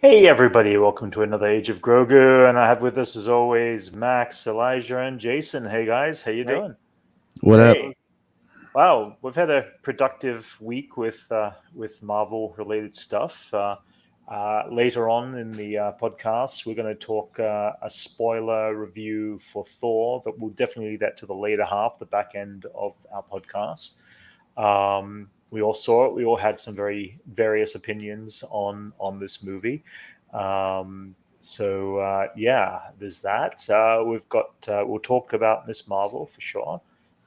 Hey everybody, welcome to another Age of Grogu, and I have with us as always Max, Elijah, and Jason. Hey guys, how you doing? What up? Wow, we've had a productive week with Marvel related stuff. Later on in the podcast, we're going to talk a spoiler review for Thor, but we'll definitely leave that to the later half, the back end of our podcast. We all saw it. We all had some very various opinions on this movie. Yeah, there's that. We'll talk about Miss Marvel for sure,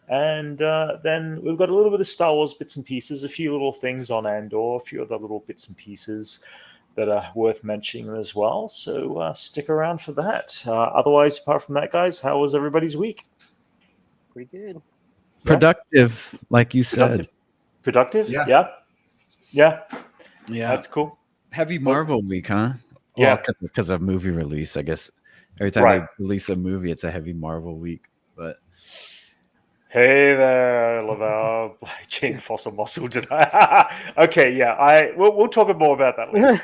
and then we've got a little bit of Star Wars bits and pieces, a few little things on Andor, a few other little bits and pieces that are worth mentioning as well. So stick around for that. Otherwise, apart from that, guys, how was everybody's week? Pretty good. Productive, like you said. Productive? Yeah. That's cool. Heavy Marvel week, huh? Yeah. Well, because of movie release, I guess. Every time they release a movie, it's a heavy Marvel week. But hey there, Lavelle, Jane Fossil Muscle tonight. Okay, yeah, we'll talk more about that later.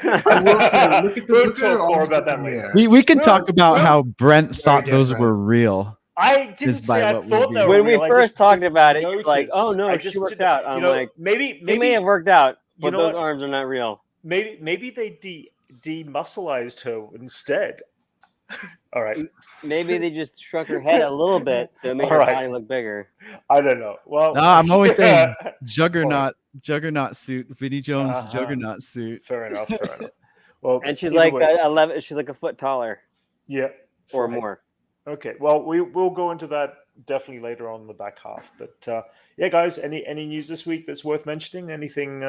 We'll talk more about that later. We can talk about how Brent thought those were real. I didn't say I thought they were when real. we first talked about it, you're like, "Oh no, she worked out." I'm like, maybe it may have worked out, but those what? arms are not real. Maybe they demuscleized her instead. All right. Maybe they just shrunk her head a little bit, so it made her body look bigger. I don't know. Well, no, I'm always saying Juggernaut suit, Vinnie Jones Juggernaut suit. Fair enough. Well, and she's like 11. She's like a foot taller. Yeah, or more. Okay. Well, we'll go into that definitely later on in the back half. But yeah, guys, any news this week that's worth mentioning? Anything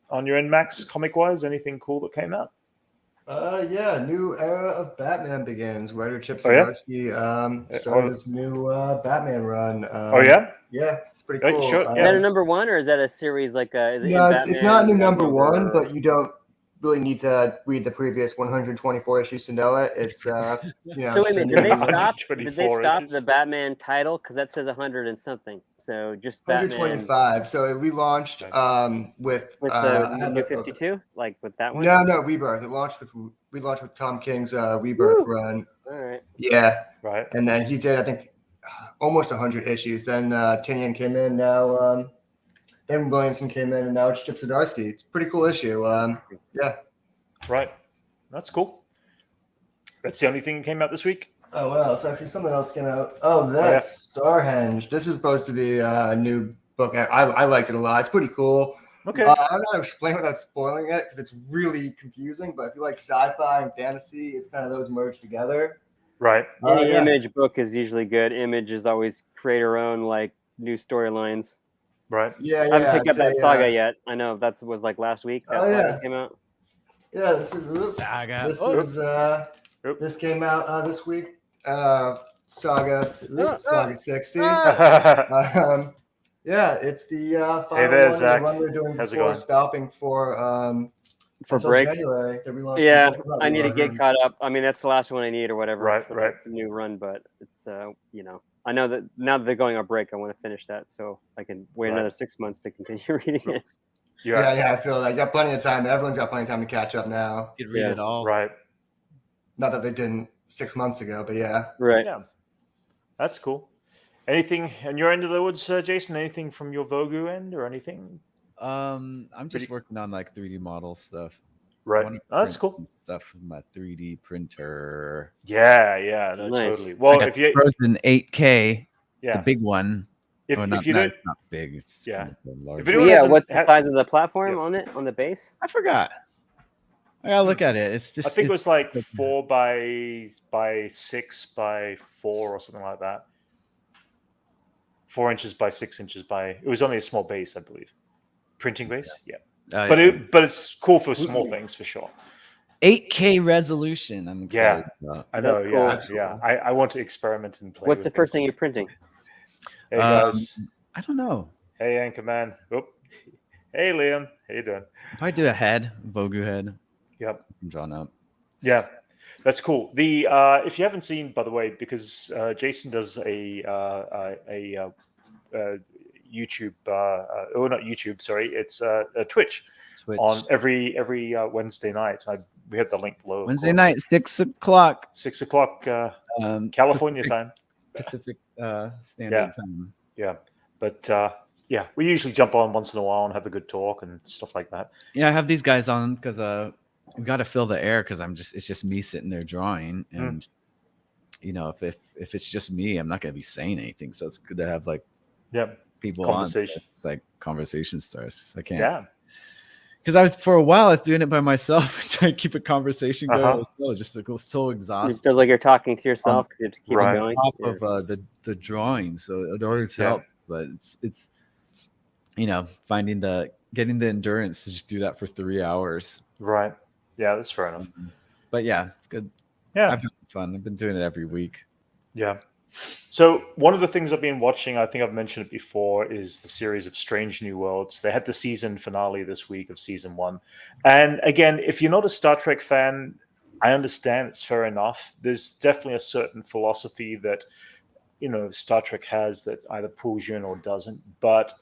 on your end, Max, comic wise? Anything cool that came out? Yeah, new era of Batman begins. Writer Chip Zdarsky started his new Batman run. Yeah, it's pretty cool. Sure. Is that a number one, or is that a series like a? Is it no, it's not a new number one, but you don't really need to read the previous 124 issues to know it. It's So wait a minute, did they stop? Did they stop the Batman title because that says 100 and something? So just 125. Batman. So it relaunched with the New 52, like with that one. No, Rebirth. We launched with Tom King's Rebirth run. All right. Yeah. Right. And then he did, I think, almost 100 issues. Then Tinian came in. Now then Williamson came in, and now it's Chip Zdarsky. It's a pretty cool issue. Yeah. Right. That's cool. That's the only thing that came out this week. Oh, well, it's actually something else came out. Oh, this Starhenge. This is supposed to be a new book. I liked it a lot. It's pretty cool. Okay. I don't know how to explain without spoiling it because it's really confusing. But if you like sci-fi and fantasy, it's kind of those merged together. Right. Any Image book is usually good. Image is always create her own like new storylines. Right. Yeah. I haven't picked up that saga yet. I know that was like last week. That saga came out. Yeah, this is saga. This came out this week. Saga 60. Yeah, it's the final one we're doing before stopping for break. January. Yeah, I need to get caught up. I mean, that's the last one I need or whatever. Right. The new run, but it's I know that now that they're going on break, I want to finish that so I can wait another 6 months to continue reading it. Yeah, I feel like I got plenty of time. Everyone's got plenty of time to catch up now. You can read it all. Right. Not that they didn't 6 months ago, but yeah. Right. Yeah. That's cool. Anything on your end of the woods, Jason? Anything from your Vogu end or anything? I'm just working on like 3D model stuff. Right. That's cool. Stuff from my 3D printer. Yeah, no, totally. Well, if you frozen 8K, the big one. If you it's not big. It's kind of large. What's the size of the platform on it on the base? I forgot. I gotta look at it. It's just. I think it was like 4 by 6 by 4 or something like that. 4 inches by 6 inches by. It was only a small base, I believe. Printing base, yeah. But it's cool for small things for sure. 8K resolution. I'm excited. Yeah, I know. Cool. Yeah. I want to experiment and play. What's the first thing you're printing? Hey guys. I don't know. Hey Anchorman. Oop. Hey Liam. How you doing? If I do a head, Vogu head. Yep. I'm drawn up. Yeah. That's cool. The if you haven't seen, by the way, because Jason does a YouTube, or not YouTube, sorry, it's a Twitch on every Wednesday night. We had the link below. of Wednesday course. night, 6:00. 6:00 California time. Pacific Standard Time. Yeah, but yeah, we usually jump on once in a while and have a good talk and stuff like that. Yeah, I have these guys on because we got to fill the air because it's just me sitting there drawing, and if it's just me, I'm not gonna be saying anything. So it's good to have like people conversation. On. It's like conversation starts. I can't. Yeah. Because for a while I was doing it by myself, trying to keep a conversation going. It was so exhausting. It feels like you're talking to yourself because you have to keep it going. On top of the drawing, so it already helps. But it's getting the endurance to just do that for 3 hours. Right. Yeah, that's fair enough. But yeah, it's good. Yeah, I've had fun. I've been doing it every week. Yeah. So one of the things I've been watching, I think I've mentioned it before, is the series of Strange New Worlds. They had the season finale this week of season 1. And again, if you're not a Star Trek fan, I understand, it's fair enough. There's definitely a certain philosophy that, Star Trek has that either pulls you in or doesn't. But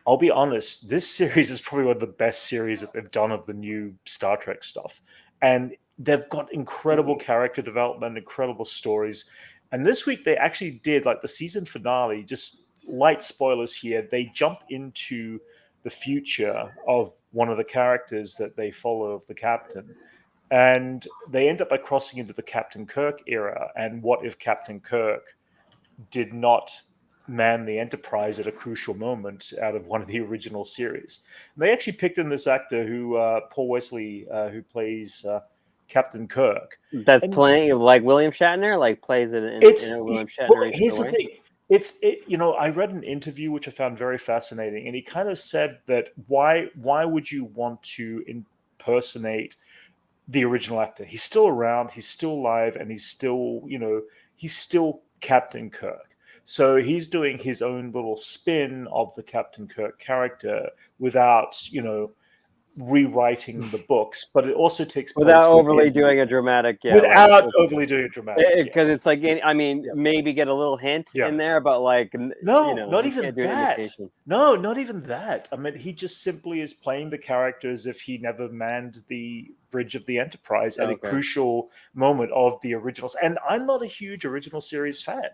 I'll be honest, this series is probably one of the best series that they've done of the new Star Trek stuff. And they've got incredible character development, incredible stories. And this week they actually did, like the season finale, just light spoilers here, they jump into the future of one of the characters that they follow, of the captain. And they end up by crossing into the Captain Kirk era. And what if Captain Kirk did not man the Enterprise at a crucial moment out of one of the original series? And they actually picked in this actor who, Paul Wesley, who plays Captain Kirk. That's playing like William Shatner, like plays it in a William Shatner. Well, here's the thing. I read an interview which I found very fascinating, and he kind of said that why would you want to impersonate the original actor? He's still around, he's still alive, and he's still Captain Kirk. So he's doing his own little spin of the Captain Kirk character without, rewriting the books, but it also takes place without overly doing a dramatic, overly doing a dramatic, because it's like, maybe get a little hint in there, but like not even that. No, not even that. I mean, he just simply is playing the character as if he never manned the bridge of the Enterprise at a crucial moment of the originals. And I'm not a huge original series fan.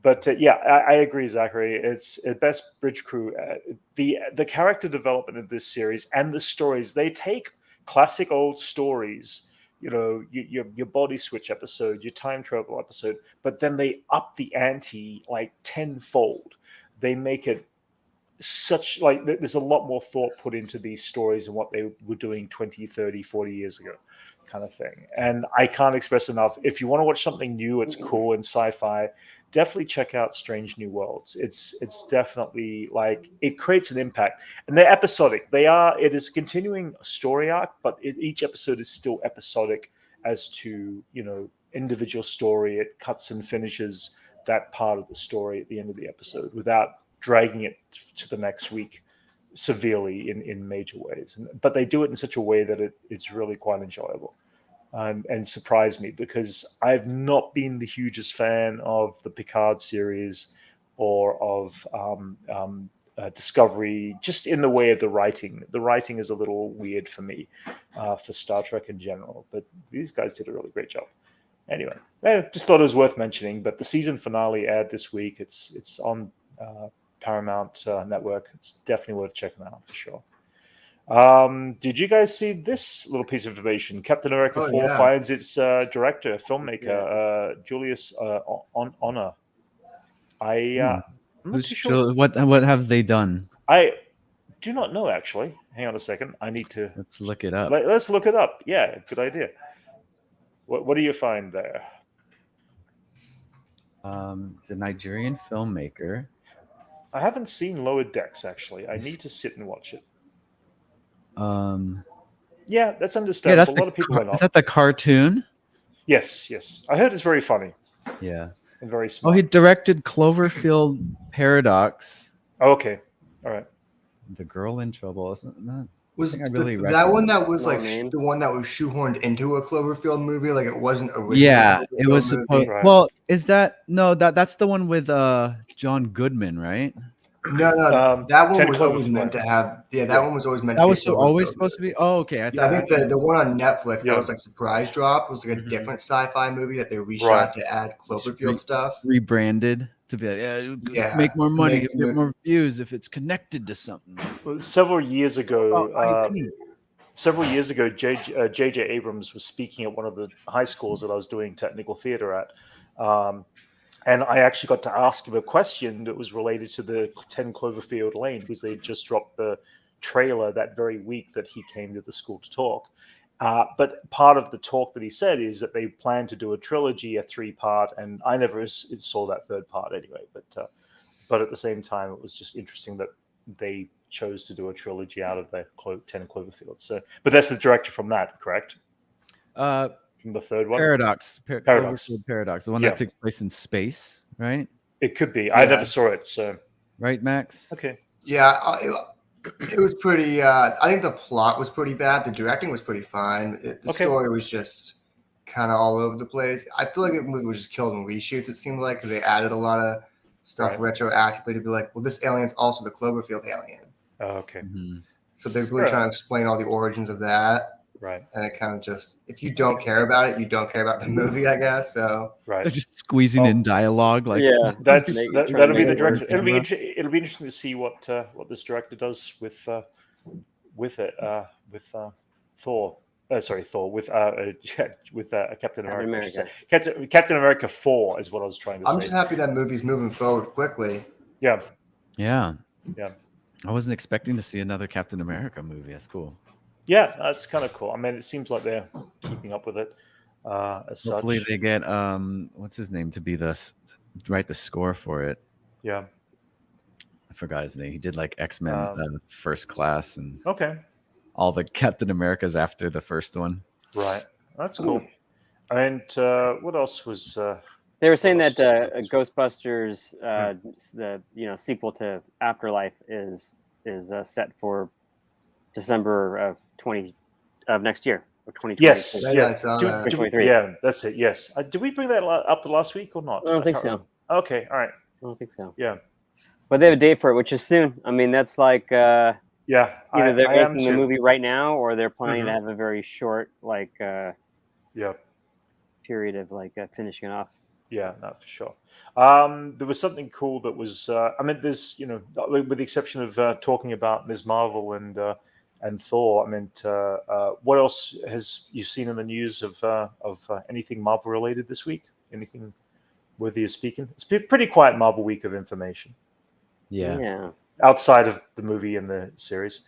But I agree, Zachary. It's the best bridge crew. The character development of this series and the stories, they take classic old stories, your body switch episode, your time travel episode, but then they up the ante like tenfold. They make it such like there's a lot more thought put into these stories and what they were doing 20, 30, 40 years ago, kind of thing. And I can't express enough. If you want to watch something new, it's cool in sci-fi, definitely check out Strange New Worlds. It's definitely like it creates an impact, and they're episodic. It is a continuing story arc, but each episode is still episodic as to individual story. It cuts and finishes that part of the story at the end of the episode without dragging it to the next week severely in major ways. But they do it in such a way that it's really quite enjoyable. And surprised me because I've not been the hugest fan of the Picard series or of Discovery, just in the way of the writing. The writing is a little weird for me for Star Trek in general, but these guys did a really great job. Anyway, I just thought it was worth mentioning. But the season finale aired this week. It's on Paramount Network. It's definitely worth checking out for sure. Did you guys see this little piece of information? Captain America 4 finds its director, filmmaker, Julius Honor. I'm not too sure. What have they done? I do not know, actually. Hang on a second. I need to... Let's look it up. Let's look it up. Yeah, good idea. What do you find there? It's a Nigerian filmmaker. I haven't seen Lower Decks, actually. I need to sit and watch it. Yeah, that's understandable. A lot of people are not. Is that the cartoon? Yes. I heard it's very funny. Yeah. And very smart. Oh, he directed Cloverfield Paradox. Oh, okay. All right. The Girl in Trouble. Isn't that? Was that one that was like the one that was shoehorned into a Cloverfield movie? Like it wasn't original. Yeah, it was supposed. Right. Well, is that no? That's the one with John Goodman, right? No, that one 10 was always Cloverfield meant Lane. to have. Yeah, that one was always meant That to be was always Cloverfield. supposed to be. Oh, okay. I Yeah, I thought think the one on Netflix Yeah. that was like surprise drop was like a Mhm. different sci-fi movie that they reshot Right. to add Cloverfield stuff. rebranded to be like, Yeah, make more money, make the get more views if it's connected to something. Well, several years ago, IP. J.J. Abrams was speaking at one of the high schools that I was doing technical theater at. And I actually got to ask him a question that was related to the 10 Cloverfield Lane because they just dropped the trailer that very week that he came to the school to talk. But part of the talk that he said is that they plan to do a trilogy, a 3-part, and I never saw that 3rd part anyway. But at the same time, it was just interesting that they chose to do a trilogy out of the 10 Cloverfield. So, but that's the director from that, correct? From the 3rd one, Paradox. Paradox. Cloverfield Paradox, the one Yeah. that takes place in space, right? It could be. I Yeah. never saw it, so Right, Max? okay. Yeah, it was pretty. I think the plot was pretty bad. The directing was pretty fine. The story was just kind of all over the place. I feel like the movie was just killed in reshoots. It seemed like because they added a lot of stuff retroactively to be like, well, this alien's also the Cloverfield alien. Oh, okay. Mm-hmm. So they're really trying to explain all the origins of that. Right. And it kind of just, if you don't care about it, you don't care about the movie, I guess. So Right. They're just squeezing in dialogue, like that'll be the director. It'll be interesting. it'll be interesting to see what this director does with Thor. Sorry, Thor with Captain America. Captain America 4 is what I was trying to say. I'm just happy that movie's moving forward quickly. Yeah. Yeah. Yeah. I wasn't expecting to see another Captain America movie. That's cool. Yeah, that's kind of cool. I mean, it seems like they're keeping up with it. Hopefully they get what's his name to be write the score for it. Yeah. I forgot his name. He did like X-Men First Class and all the Captain Americas after the first one. Right. That's cool. And what else was they were saying that Ghostbusters the sequel to Afterlife is set for December of next year, or 2020. Yes, yes. 2023. Yeah, that's it. Yes. Did we bring that up the last week or not? I don't think so. Okay, all right. I don't think so. Yeah. But they have a date for it, which is soon. I mean, that's like either they're making the movie right now, or they're planning to have a very short period of finishing it off. Yeah, no, for sure. There was something cool that was. I mean, there's with the exception of talking about Ms. Marvel and Thor. I mean, what else has you seen in the news of anything Marvel related this week? Anything worthy of speaking? It's been a pretty quiet Marvel week of information. Yeah. Outside of the movie and the series.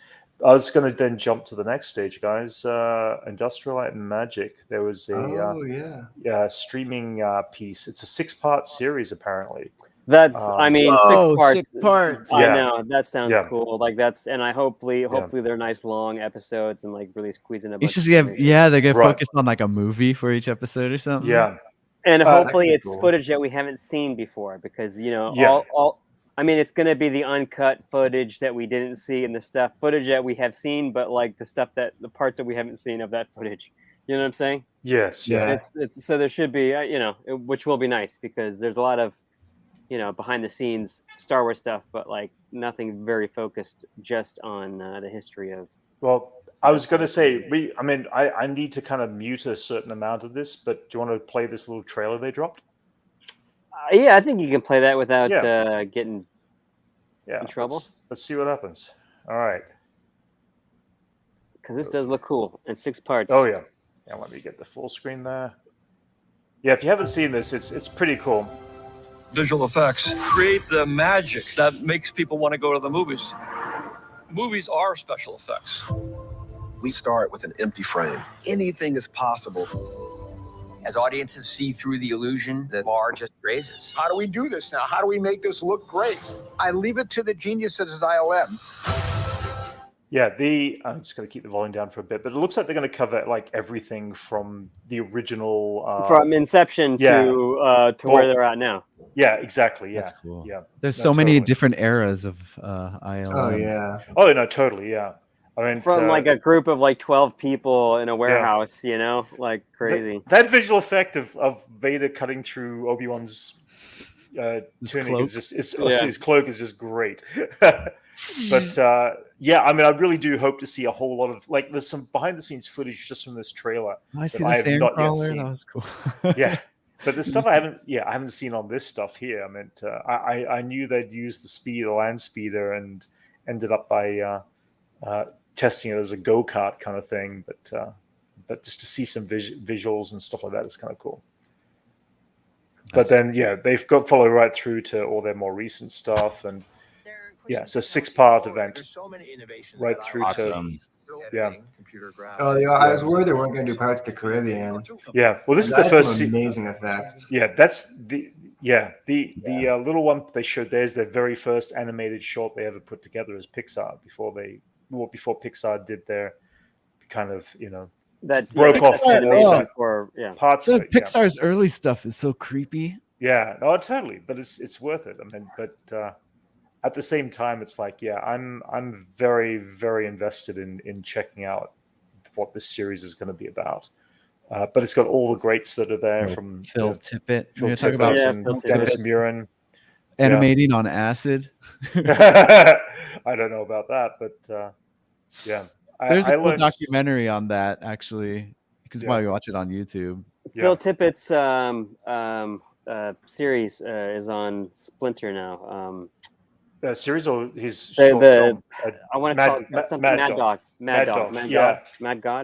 I was going to then jump to the next stage, guys. Industrial Light and Magic. There was a streaming piece. It's a 6-part series, apparently. That's 6 parts. I know that sounds cool. And I hopefully they're nice long episodes and really squeeze in a bunch. They get focused on like a movie for each episode or something. Yeah, and hopefully it's footage that we haven't seen before because I mean, it's going to be the uncut footage that we didn't see and the footage that we have seen, but the parts that we haven't seen of that footage. You know what I'm saying? Yes. Yeah. It's so there should be, which will be nice because there's a lot of, behind the scenes Star Wars stuff, but nothing very focused just on the history of. Well, I was going to say, I need to kind of mute a certain amount of this, but do you want to play this little trailer they dropped? Yeah, I think you can play that without getting in trouble. Let's see what happens. All right. Because this does look cool in 6 parts. Oh, yeah. Yeah, let me get the full screen there. Yeah, if you haven't seen this, it's pretty cool. Visual effects create the magic that makes people want to go to the movies. Movies are special effects. We start with an empty frame. Anything is possible. As audiences see through the illusion, the bar just raises. How do we do this now? How do we make this look great? I leave it to the geniuses at ILM. Yeah, I'm just going to keep the volume down for a bit, but it looks like they're going to cover everything from the original, from Inception to where they're at now. Yeah, exactly. Yeah, that's cool. Yeah, there's so many different eras of ILM. Oh yeah. Oh no, totally. Yeah. I mean, from a group of 12 people in a warehouse, crazy. That visual effect of Vader cutting through Obi-Wan's tunic is just his cloak is just great. But yeah, I mean, I really do hope to see a whole lot of like. There's some behind the scenes footage just from this trailer that I have not yet seen. That was cool. Yeah, but the stuff I haven't seen on this stuff here. I meant I knew they'd used the land speeder, and ended up by testing it as a go-kart kind of thing. But just to see some visuals and stuff like that is kind of cool. But then, they've got follow right through to all their more recent stuff, and so 6-part event, so many innovations right through to computer graphics. Oh, I was worried they weren't going to do Pirates of the Caribbean. Yeah, well, this is the first amazing effect. Yeah, that's the little one they showed there's their very first animated short they ever put together as Pixar before Pixar did their kind of that broke off animation for parts of it. Pixar's early stuff is so creepy. Yeah, no, totally, but it's worth it. I mean, but at the same time, it's like, I'm very, very invested in checking out what this series is going to be about. But it's got all the greats that are there from Phil Tippett. Phil You're talking Tippett about and Dennis Muren. Animating on acid. I don't know about that, but yeah. There's a cool documentary on that, actually. Because why we watch it on YouTube. Phil Tippett's series is on Splinter now. Series or his short film? I want to call it something Mad Dog. Mad God.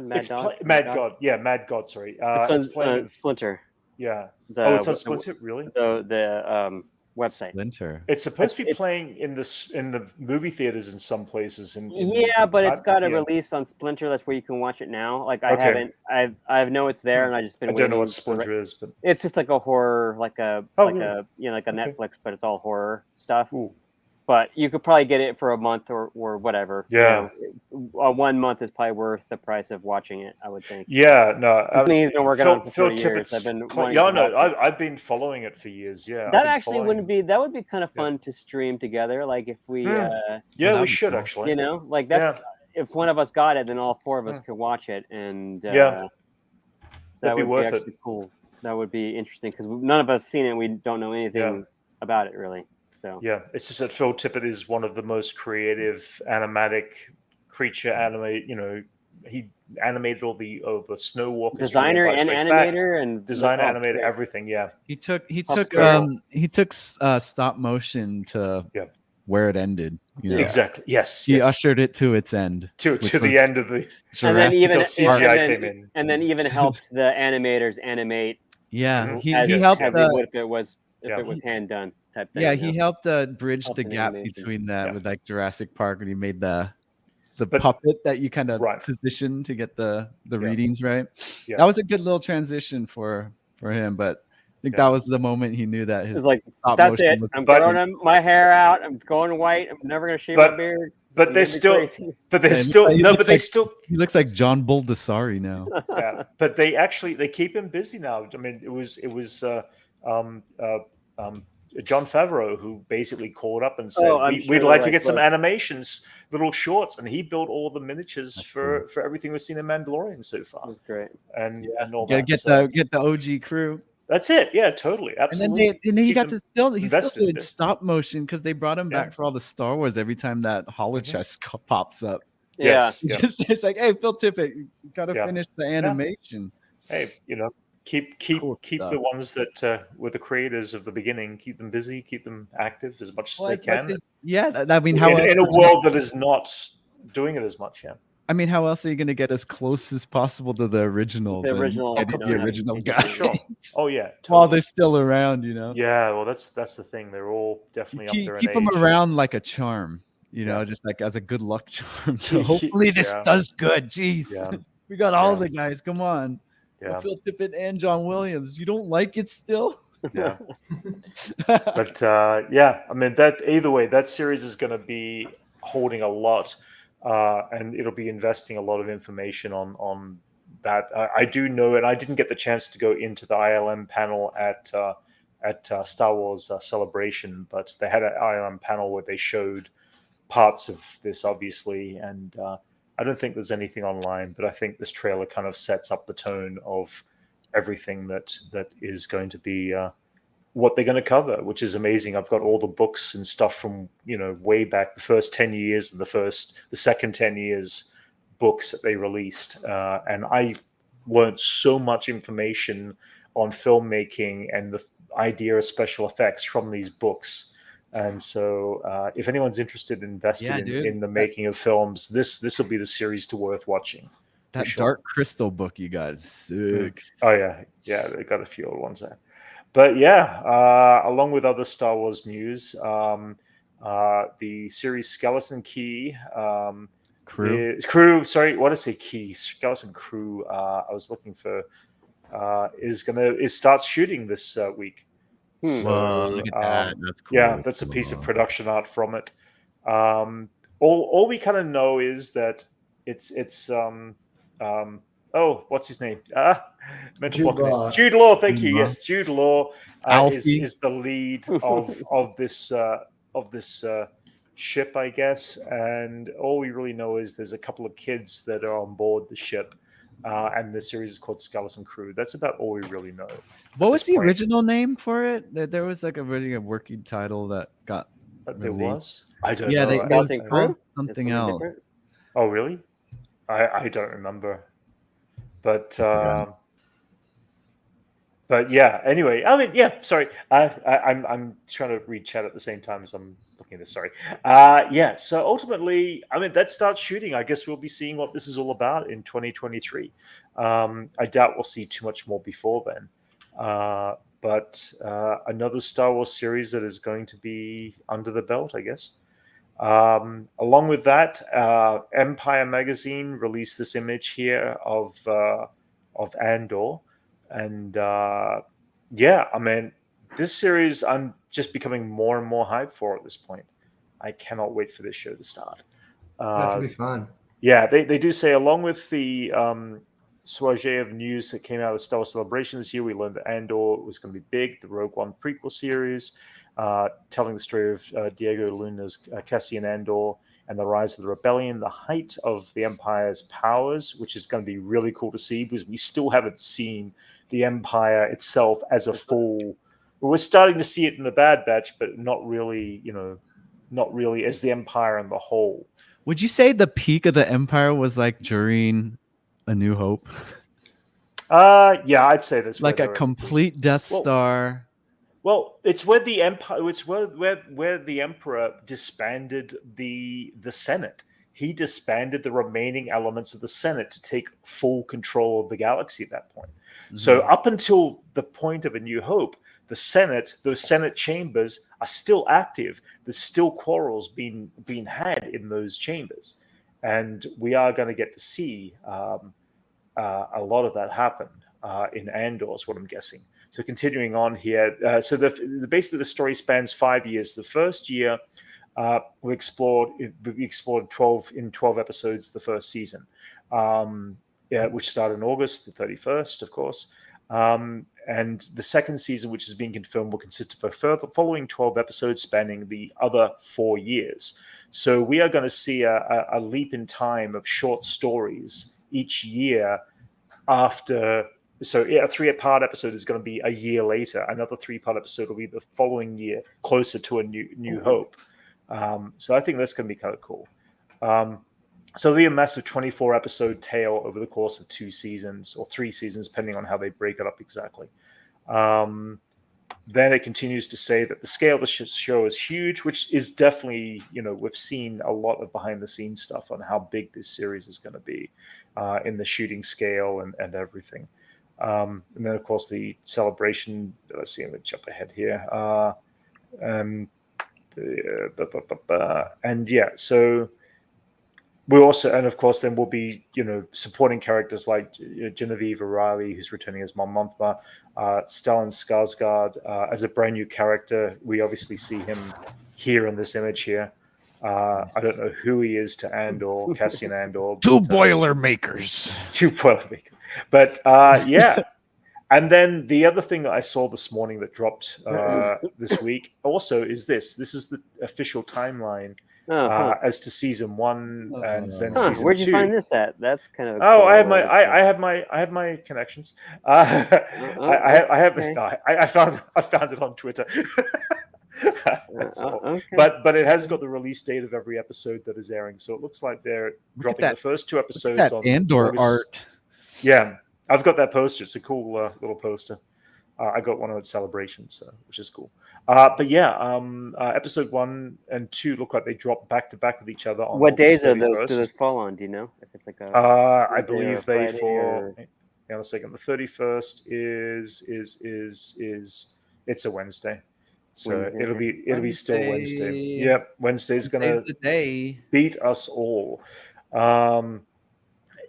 Mad God. Yeah, Mad God. Sorry, it's on Splinter. Yeah. It's on Splinter. Really? The website. Splinter. It's supposed to be playing in the movie theaters in some places. But it's got a release on Splinter. That's where you can watch it now. Like I know it's there, and I just been. I don't know what Splinter is, but it's just like a horror, like a Netflix, but it's all horror stuff. Ooh. But you could probably get it for a month or whatever. Yeah. 1 month is probably worth the price of watching it, I would think. Yeah, no. He's been working on it for 30 years. I've been following it for years. Yeah. That actually would be kind of fun to stream together. Like if we. We should actually. Like that's if one of us got it, then all 4 of us could watch it, and that'd that be would worth be actually cool. That would be interesting because none of us seen it. We don't know anything about it really. So it's just that Phil Tippett is one of the most creative animatic creature he animated all the snow walkers. Designer and animator and animator, everything. Yeah, he took stop motion to where it ended. Exactly. Yes, he ushered it to its end. To the end of the. And then even CGI came in, and then even helped the animators animate. Yeah, he helped if it was hand done. Thing, yeah, he helped bridge the gap between that with like Jurassic Park, and he made the puppet that you kind of position to get the readings right. That was a good little transition for him, but I think that was the moment he knew that his that's it. I'm growing my hair out. I'm going white. I'm never gonna shave my beard. But he looks like John Baldessari now. But they keep him busy now. I mean, it was Jon Favreau who basically called up and said, we'd like to get some animations, little shorts, and he built all the miniatures for everything we've seen in Mandalorian so far. That's great. And all that. Get the OG crew. That's it. Yeah, totally. Absolutely. And then he still did stop motion because they brought him back for all the Star Wars every time that holochest pops up. Yeah. It's like, hey, Phil Tippett, you gotta finish the animation. Hey, keep the ones that were the creators of the beginning, keep them busy, keep them active as much as they can. I mean, how in a world that is not doing it as much, I mean, how else are you going to get as close as possible to the original? The original guy. Sure. Oh yeah. Totally. While they're still around, Yeah, well, that's the thing. They're all definitely up there. Keep them around like a charm, just like as a good luck charm. So hopefully this does good. Jeez, we got all the guys. Come on. Yeah. Phil Tippett and John Williams. You don't like it still? Yeah. But I mean, that either way, that series is going to be holding a lot. And it'll be investing a lot of information on that. I do know, and I didn't get the chance to go into the ILM panel at Star Wars Celebration, but they had an ILM panel where they showed parts of this, obviously, and I don't think there's anything online, but I think this trailer kind of sets up the tone of everything that is going to be what they're going to cover, which is amazing. I've got all the books and stuff from way back, the first 10 years and the second 10 years books that they released, and I learned so much information on filmmaking and the idea of special effects from these books. And so if anyone's interested in investing in the making of films, this will be the series worth watching. That Dark Crystal book you got is sick. Oh yeah, they got a few old ones there. But yeah, along with other Star Wars news, the series Skeleton Key Crew. Sorry, what did I say? Key Skeleton Crew. I was looking for. It starts shooting this week. So, look at that. That's cool. Yeah, that's a piece of production art from it. All we kind of know is that it's what's his name? Jude Law. Thank you. Yes, Jude Law is the lead of this ship, I guess. And all we really know is there's a couple of kids that are on board the ship, and the series is called Skeleton Crew. That's about all we really know. What was the original name for it? There was like a working title that got released. There was? I don't know. Yeah, they Crew? something else. Different? Oh, really? I don't remember. But yeah. Anyway, I mean, yeah. Sorry, I'm trying to read chat at the same time as I'm looking at this. Sorry. Yeah. So ultimately, I mean, that starts shooting. I guess we'll be seeing what this is all about in 2023. I doubt we'll see too much more before then. But another Star Wars series that is going to be under the belt, I guess. Along with that, Empire Magazine released this image here of Andor, and yeah, I mean, this series I'm just becoming more and more hyped for at this point. I cannot wait for this show to start. That's gonna be fun. Yeah, they do say, along with the soirée of news that came out of Star Wars Celebration this year, we learned that Andor was going to be big, the Rogue One prequel series, telling the story of Diego Luna's Cassian Andor and the rise of the rebellion, the height of the Empire's powers, which is going to be really cool to see because we still haven't seen the Empire itself as a full. We're starting to see it in the Bad Batch, but not really, not really as the Empire in the whole. Would you say the peak of the Empire was like during A New Hope? Yeah, I'd say that's like a complete Death Star. Well, it's where the Empire. It's where the Emperor disbanded the Senate. He disbanded the remaining elements of the Senate to take full control of the galaxy at that point. Mm-hmm. So up until the point of A New Hope, the Senate, those Senate chambers are still active. There's still quarrels being had in those chambers, and we are going to get to see a lot of that happen in Andor, is what I'm guessing. So continuing on here, so basically the story spans 5 years. The first year we explored 12 episodes the first season, which started in August the 31st, of course. And the second season, which has been confirmed, will consist of a following 12 episodes spanning the other 4 years. So we are going to see a leap in time of short stories each year after. So a 3-part episode is going to be a year later. Another 3-part episode will be the following year, closer to A New Hope. So I think that's going to be kind of cool. So there'll be a massive 24-episode tale over the course of 2 seasons or 3 seasons, depending on how they break it up exactly. Then it continues to say that the scale of the show is huge, which is definitely, we've seen a lot of behind-the-scenes stuff on how big this series is going to be in the shooting scale and everything. And then, of course, the celebration. Let's see, I'm going to jump ahead here. And yeah, so we also, and of course, then we'll be, supporting characters like Genevieve O'Reilly, who's returning as Mon Mothma, Stellan Skarsgård as a brand new character. We obviously see him here in this image here. I don't know who he is to Andor, Cassian Andor. Two Boilermakers. But yeah. And then the other thing that I saw this morning that dropped this week also is this. This is the official timeline as to season 1 and then season 2. Where'd you find this at? That's kind of. Oh, I have my connections. I found it on Twitter. Okay. But it has got the release date of every episode that is airing, so it looks like they're dropping the first 2 episodes on Andor August. art. Yeah, I've got that poster. It's a cool little poster. I got one of its celebrations, which is cool. But yeah, episode 1 and 2 look like they drop back to back with each other. On what August days are 31st. do those fall on? Do you know if it's like a? I believe they fall. Hang on a second. The 31st is it's a Wednesday, so Wednesday. it'll be still Wednesday. Yep, Wednesday's gonna beat us all.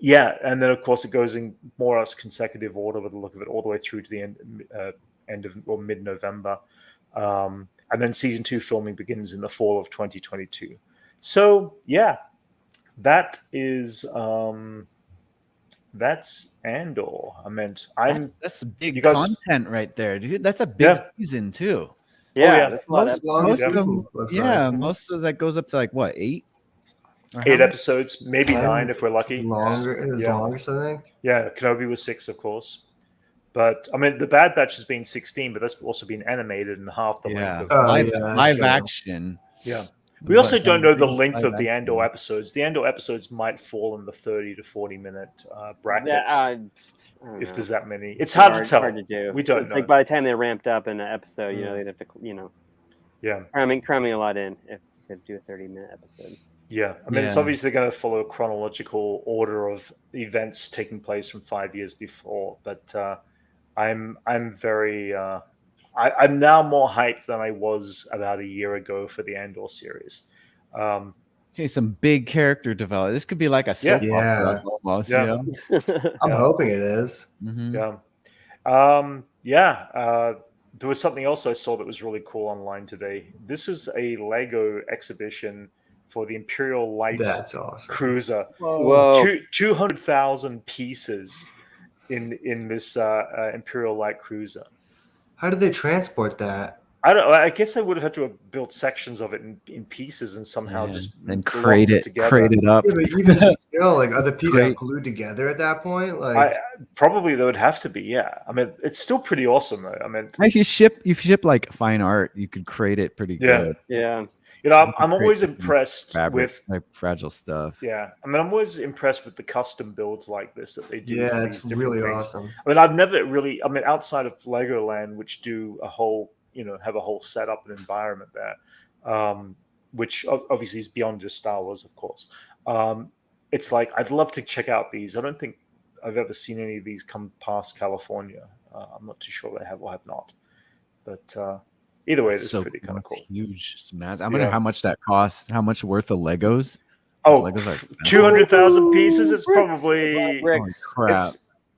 Yeah, and then of course it goes in more or less consecutive order with the look of it, all the way through to the end of or mid-November, and then season 2 filming begins in the fall of 2022. So yeah, that is that's Andor. That's big content right there, dude. That's a big season too. Yeah, most of that goes up to like what, 8? 8 episodes, maybe 9 if we're lucky. Longer, longest, I think. Yeah, Kenobi was 6, of course. But I mean, the Bad Batch has been 16, but that's also been animated in half the length of live action. Yeah. We also don't know the length of the Andor episodes. The Andor episodes might fall in the 30 to 40 minute bracket. If there's that many, it's hard to tell. Hard to do. We don't know. Like by the time they ramped up in an episode, they'd have to, cramming a lot in if they do a 30-minute episode. Yeah, I mean, it's obviously going to follow a chronological order of events taking place from 5 years before. But I'm very I'm now more hyped than I was about a year ago for the Andor series. Some big character development. This could be like a soap opera almost. Yeah. You know? I'm hoping it is. Mm-hmm. There was something else I saw that was really cool online today. This was a Lego exhibition for the Imperial Light Cruiser. Whoa. 200,000 pieces in this Imperial Light Cruiser. How did they transport that? I don't. I guess they would have had to have built sections of it in pieces and somehow just and crate it up. Yeah, but even still, like, are the pieces glued together at that point? Like, probably they would have to be. Yeah, I mean, it's still pretty awesome though. I mean, if you ship like fine art, you could crate it pretty good. Yeah. You know, I'm always impressed with like fragile stuff. Yeah, I mean, I'm always impressed with the custom builds like this that they do. Yeah, it's really awesome. I mean, I've never really. I mean, outside of Legoland, which do a whole, have a whole setup and environment there, which obviously is beyond just Star Wars, of course. It's like I'd love to check out these. I don't think I've ever seen any of these come past California. I'm not too sure they have or have not, but. Either way, it's pretty kind of cool. Huge, it's massive. I wonder how much that costs. How much worth of Legos? Oh, Legos are 200,000 pieces. It's probably crap.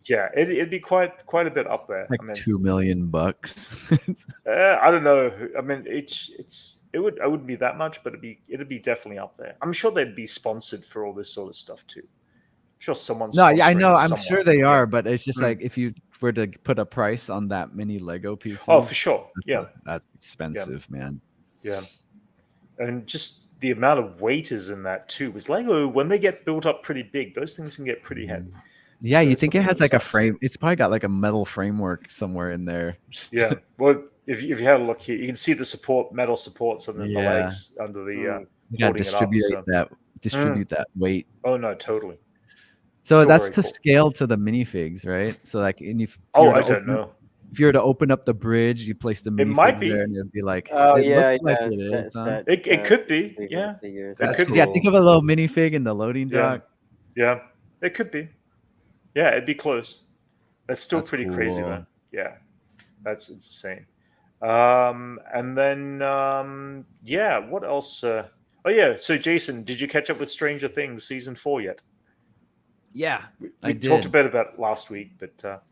It'd be quite a bit up there. Like $2 million. I don't know. I mean, it wouldn't be that much, but it'd be definitely up there. I'm sure they'd be sponsored for all this sort of stuff too. I'm sure someone's. No, yeah, I know. I'm sure they are, but it's just like if you were to put a price on that many Lego pieces. Oh, for sure. Yeah, that's expensive, man. Yeah, and just the amount of weight is in that too. Because Lego, when they get built up pretty big, those things can get pretty heavy. Yeah, you think it has like a frame? It's probably got like a metal framework somewhere in there. Yeah. Well, if you had a look here, you can see the metal supports under the legs, under the. You got to distribute that weight. Oh no, totally. So that's to scale to the minifigs, right? So like, I don't know. If you were to open up the bridge, you place the minifigs there, and it'd be like, it could be, yeah. It could be. Yeah, think of a little minifig in the loading dock. Yeah, it could be. Yeah, it'd be close. That's still pretty crazy, though. Yeah, that's insane. And then, what else? So Jason, did you catch up with Stranger Things season 4 yet? Yeah, we talked a bit about it last week, but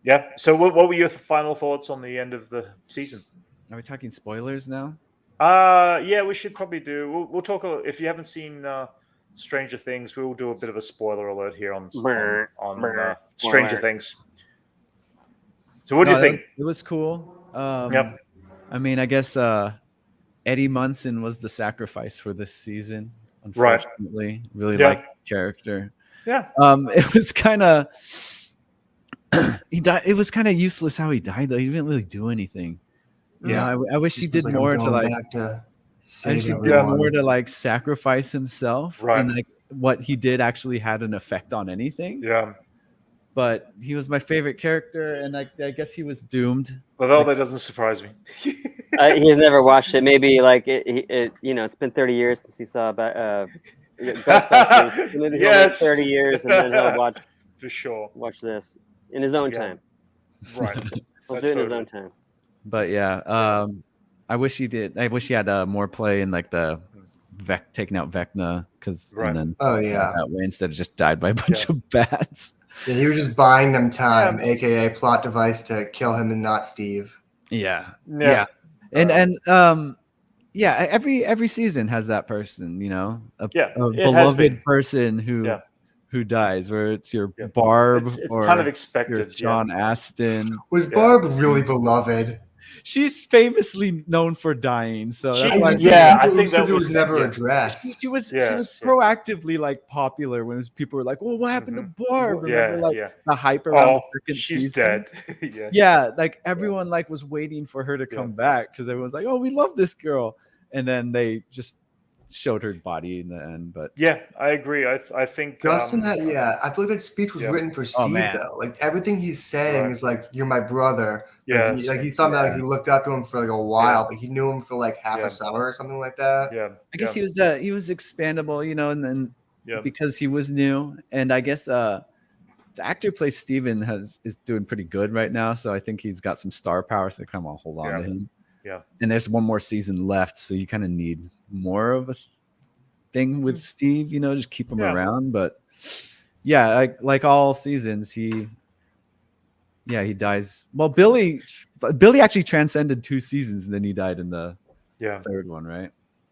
yeah. So what were your final thoughts on the end of the season? Are we talking spoilers now? Yeah, we should probably do. We'll talk. If you haven't seen Stranger Things, we will do a bit of a spoiler alert here on Stranger Things. So what do you think? It was cool. Yep. I mean, I guess Eddie Munson was the sacrifice for this season. Unfortunately, really liked his character. Yeah. It was kind of he died. It was kind of useless how he died, though. He didn't really do anything. Yeah, I wish he did more to like. I wish he did more to like sacrifice himself, and like what he did actually had an effect on anything. Yeah. But he was my favorite character, and I guess he was doomed. Well, that doesn't surprise me. He's never watched it. Maybe like it's been 30 years since he saw Ghostbusters. Maybe Yes. 30 years, and then he'll watch for sure. Watch this in his own time. Right. He'll do it in his own time. But yeah, I wish he did. I wish he had more play in like the taking out Vecna, because and then that way instead of just died by a bunch of bats. Yeah, he was just buying them time, aka plot device to kill him and not Steve. Yeah. And every season has that person, you know, a beloved person who dies, where it's your Barb it's or kind of expected. Sean Astin. Was Barb really beloved? She's famously known for dying, so that's why. I think that was never addressed. She was proactively like popular when people were like, "Well, what happened to Barb?" Remember, the hype around the second season. She's dead. Yes. Yeah, like everyone like was waiting for her to come back, because everyone's like, "Oh, we love this girl," and then they just showed her body in the end. But I agree. I think Justin I feel like that speech was written for Steve though. Like everything he's saying is like, "You're my brother." Yeah, he's talking about he looked up to him for like a while, but he knew him for like half a summer or something like that. Yeah, I guess he was expandable, you know, and then because he was new, and I guess the actor who plays Steven is doing pretty good right now, so I think he's got some star power, so come on, hold on to him. Yeah, and there's one more season left, so you kind of need more of a thing with Steve, you know, just keep him around. But like all seasons, he dies. Well, Billy actually transcended 2 seasons, and then he died in the third one, right?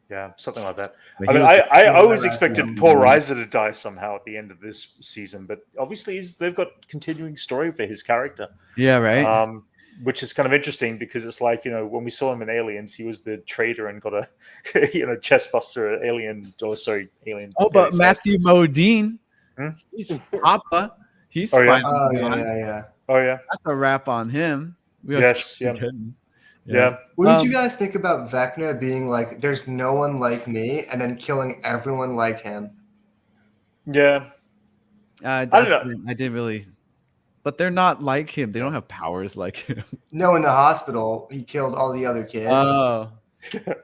Yeah, something like that. But I mean, I always expected Paul Reiser to die somehow at the end of this season, but obviously they've got continuing story for his character. Yeah, right. Which is kind of interesting, because it's like, you know, when we saw him in Aliens, he was the traitor and got a chest buster alien. Oh, but Matthew Modine, he's Papa. He's fine. Oh yeah, that's a wrap on him. What did you guys think about Vecna being like, "There's no one like me," and then killing everyone like him? Yeah, I don't know. I didn't really, but they're not like him. They don't have powers like him. No, in the hospital, he killed all the other kids. Oh,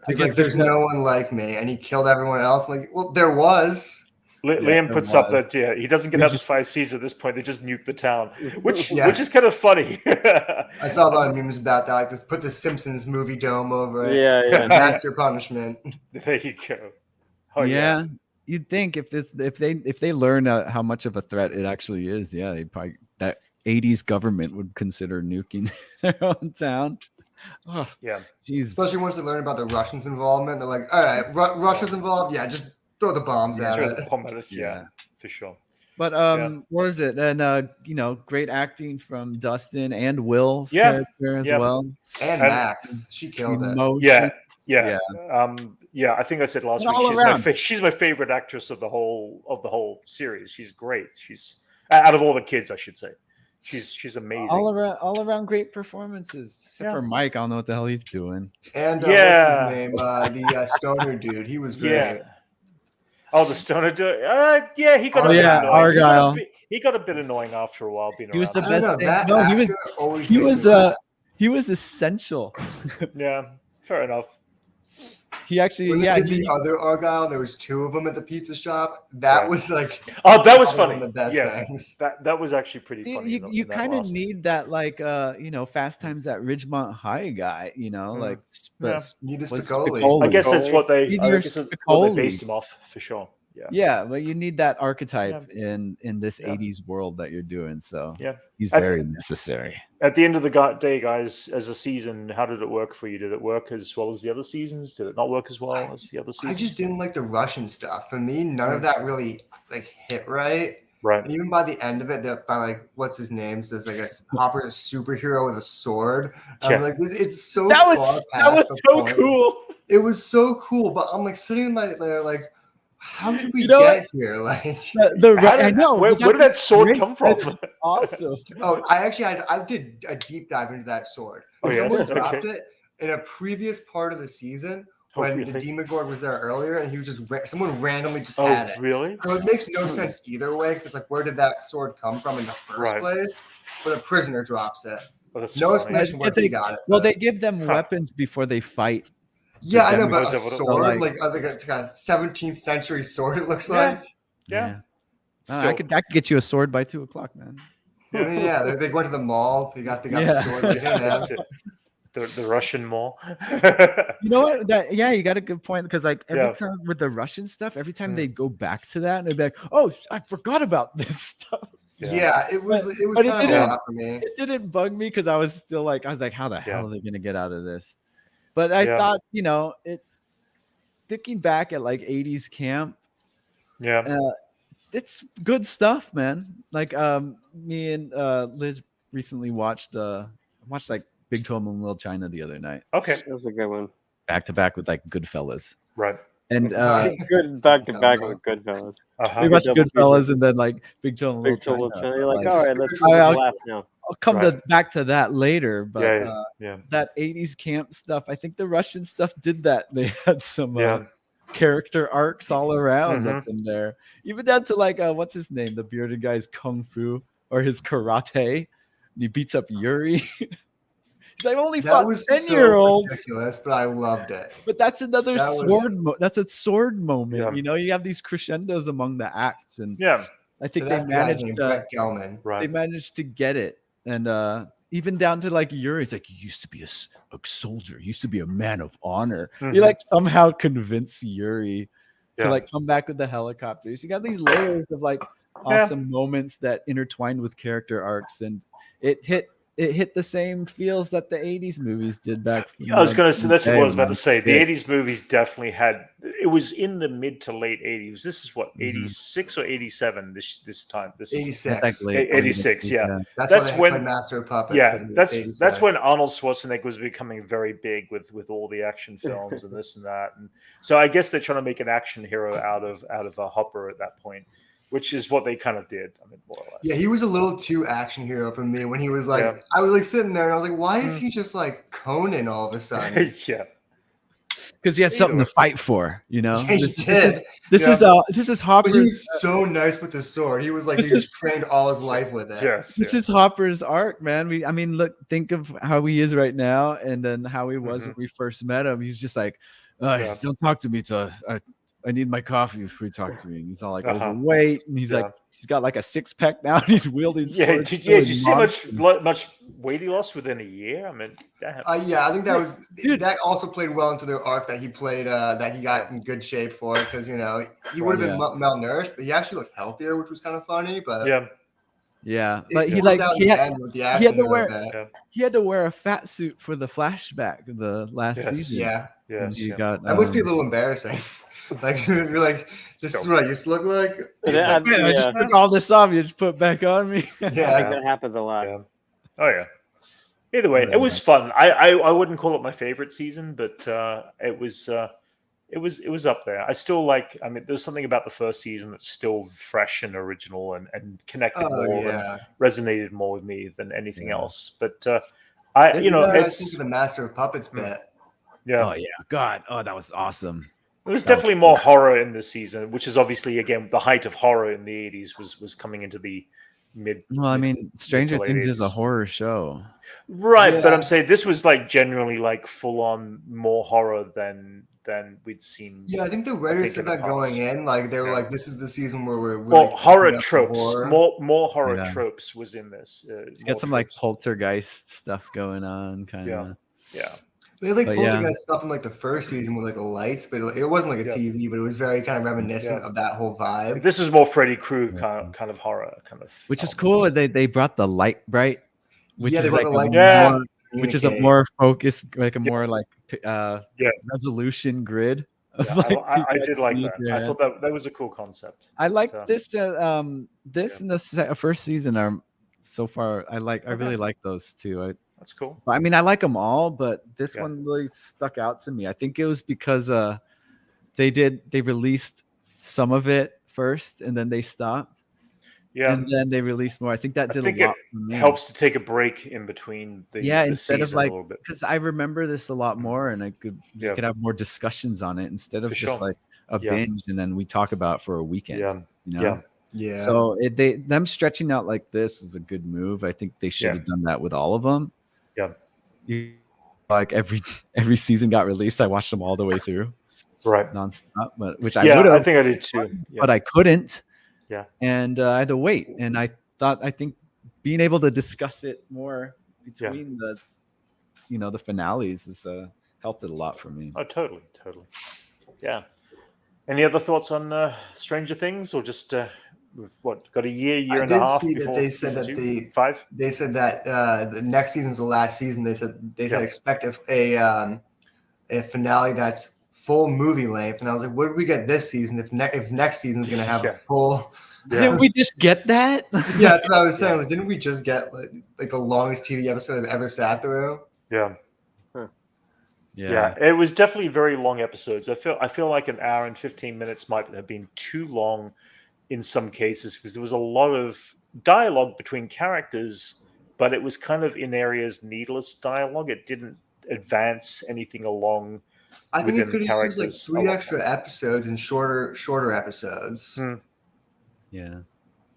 he's like, "There's no one like me," and he killed everyone else. I'm like, well, there was. Liam puts up that he doesn't get out of 5 Cs at this point. They just nuke the town, which is kind of funny. I saw a lot of memes about that. Like, put the Simpsons movie dome over it. Yeah. That's your punishment. There you go. Oh yeah. You'd think if they learn how much of a threat it actually is, they probably that 80s government would consider nuking their own town. Oh, yeah. Jeez. Especially once they learn about the Russians' involvement, they're like, all right, Russia's involved. Yeah, just throw the bombs at it. Yeah, for sure. But what is it? And great acting from Dustin and Will's character as well. And Max. She killed it. Yeah. I think I said last week she's my favorite actress of the whole series. She's great. She's out of all the kids, I should say. She's amazing. All around great performances. Except for Mike, I don't know what the hell he's doing. And what's his name? The stoner dude. He was great. Yeah. Oh, the stoner dude. He got Argyle. He got a bit annoying after a while. He was the best thing. No, he was essential. Yeah, fair enough. He actually, the other Argyle. There was 2 of them at the pizza shop. That was like, that was funny. The best things. That was actually pretty funny. You kind of need that, like, Fast Times at Ridgemont High guy, like. Need a Spicoli. I guess that's what they based him off for sure. Yeah, but you need that archetype in this 80s world that you're doing. So he's very necessary. At the end of the day, guys, as a season, how did it work for you? Did it work as well as the other seasons? Did it not work as well as the other seasons? I just didn't like the Russian stuff. For me, none of that really hit right. Right. And even by the end of it, by what's his name says, I guess Hopper's a superhero with a sword. I'm like, it's so that was so cool. It was so cool, but I'm like sitting there like, how did we get here? Like, I know. Where did that sword come from? Awesome. Oh, I did a deep dive into that sword. Someone dropped it in a previous part of the season when the Demogorgon was there earlier, and he was just someone randomly just had it. Really? So it makes no sense either way, because it's like, where did that sword come from in the first place? But a prisoner drops it. No explanation where he got it. Well, they give them weapons before they fight. Yeah, I know, but a sword, like it's got a 17th century sword, it looks like. Yeah. I could get you a sword by 2:00, man. Yeah, they went to the mall. They got the sword. Like, hey, man. The Russian mall. You know what? You got a good point, because like every time with the Russian stuff, every time they'd go back to that, and they'd be like, "Oh, I forgot about this stuff." Yeah, it was kind of a lot for me. It didn't bug me, because I was like, how the hell are they gonna get out of this? But I thought, thinking back at like 80s camp, it's good stuff, man. Like me and Liz recently watched like Big Trouble in Little China the other night. Okay, that was a good one. Back to back with like Goodfellas. Right. And good back to back with Goodfellas. We watched Goodfellas and then like Big Trouble in Little China. You're like, all right, let's laugh now. I'll come back to that later, but that 80s camp stuff, I think the Russian stuff did that. They had some character arcs all around up in there, even down to like what's his name, the bearded guy's kung fu or his karate, and he beats up Yuri. He's like, only fought 10-year-olds. Ridiculous, but I loved it. But that's another that's a sword moment. You have these crescendos among the acts, and I think they managed to get it. And even down to like Yuri, it's like, you used to be a soldier, you used to be a man of honor. You like somehow convince Yuri to like come back with the helicopters. You got these layers of like awesome moments that intertwined with character arcs, and it hit the same feels that the 80s movies did back. I was going to say, that's what I was about to say. The 80s movies definitely had, it was in the mid to late 80s. This is what, 86 or 87 this time? 86. 86, yeah. That's when Master of Puppets. Yeah, that's when Arnold Schwarzenegger was becoming very big with all the action films and this and that. And so I guess they're trying to make an action hero out of a Hopper at that point, which is what they kind of did. I mean, more or less. Yeah, he was a little too action hero for me when he was like, I was like sitting there and I was like, why is he just like Conan all of a sudden? Because he had something to fight for, This is Hopper. But he was so nice with the sword. He was like, he just trained all his life with it. This is Hopper's arc, man. Look, think of how he is right now, and then how he was when we first met him. He's just like, don't talk to me till I need my coffee before you talk to me. And he's all like overweight, and he's like, he's got like a 6-pack now, and he's wielding swords. Did you see how much weight he lost within a year? I mean, I think that was that also played well into the arc that he played, that he got in good shape for, because he would have been malnourished, but he actually looked healthier, which was kind of funny. But but he had to wear a fat suit for the flashback the last season. That must be a little embarrassing. Like you're like, this is what I used to look like. I just took all this off. You just put it back on me. I think that happens a lot. Oh yeah. Either way, it was fun. I wouldn't call it my favorite season, but it was up there. I still like. I mean, there's something about the first season that's still fresh and original and connected and resonated more with me than anything else. But I think of the Master of Puppets bit. Yeah. Oh yeah. God. Oh, that was awesome. There was definitely more horror in this season, which is obviously, again, the height of horror in the 80s was coming into the mid. Well, I mean, Stranger Things is a horror show. Right, but I'm saying this was like generally like full on more horror than we'd seen. Yeah, I think the writers said that going in, like they were like, this is the season where we're really horror tropes, more horror tropes was in this. It's got some like poltergeist stuff going on, kind of. Yeah. They like poltergeist stuff in like the first season with like the lights, but it wasn't like a TV, but it was very kind of reminiscent of that whole vibe. This is more Freddy Krueger kind of horror, which is cool. They brought the light bright, which is like which is a more focused, like a more like resolution grid. I did like that. I thought that was a cool concept. I like this. This and the first season are so far. I really like those two. That's cool. I mean, I like them all, but this one really stuck out to me. I think it was because they released some of it first and then they stopped. Yeah. And then they released more. I think that did a lot for me. Helps to take a break in between the instead of season a little bit. Because I remember this a lot more, and you could have more discussions on it instead of just like a binge and then we talk about it for a weekend. Yeah. So them stretching out like this is a good move. I think they should have done that with all of them. Yeah. Like every season got released, I watched them all the way through. Right. Nonstop, but which I would have. I think I did too. But I couldn't. Yeah. And I had to wait. And I think being able to discuss it more between the finales has helped it a lot for me. Oh, totally. Yeah. Any other thoughts on Stranger Things, or just we've got a year and a half? I did see that they said that 5. They said that the next season's the last season. They said expect a finale that's full movie length, and I was like, what did we get this season? If next season's gonna have a full, didn't we just get that? Yeah, that's what I was saying. Like, didn't we just get like the longest TV episode I've ever sat through? Yeah. Yeah, it was definitely very long episodes. I feel like an hour and 15 minutes might have been too long in some cases, because there was a lot of dialogue between characters, but it was kind of in areas needless dialogue. It didn't advance anything along. I think it could have used like 3 extra episodes and shorter episodes. Yeah.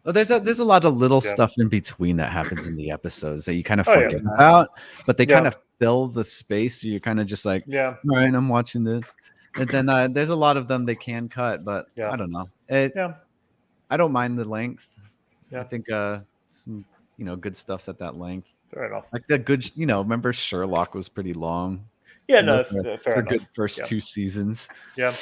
Well, there's a lot of little stuff in between that happens in the episodes that you kind of forget about, but they kind of fill the space. So you're kind of just like, all right, I'm watching this. And then there's a lot of them they can cut, but I don't know. I don't mind the length. I think some good stuff's at that length. Fair enough. Like the good, remember Sherlock was pretty long. Yeah, no, fair enough. Good first 2 seasons. Yeah.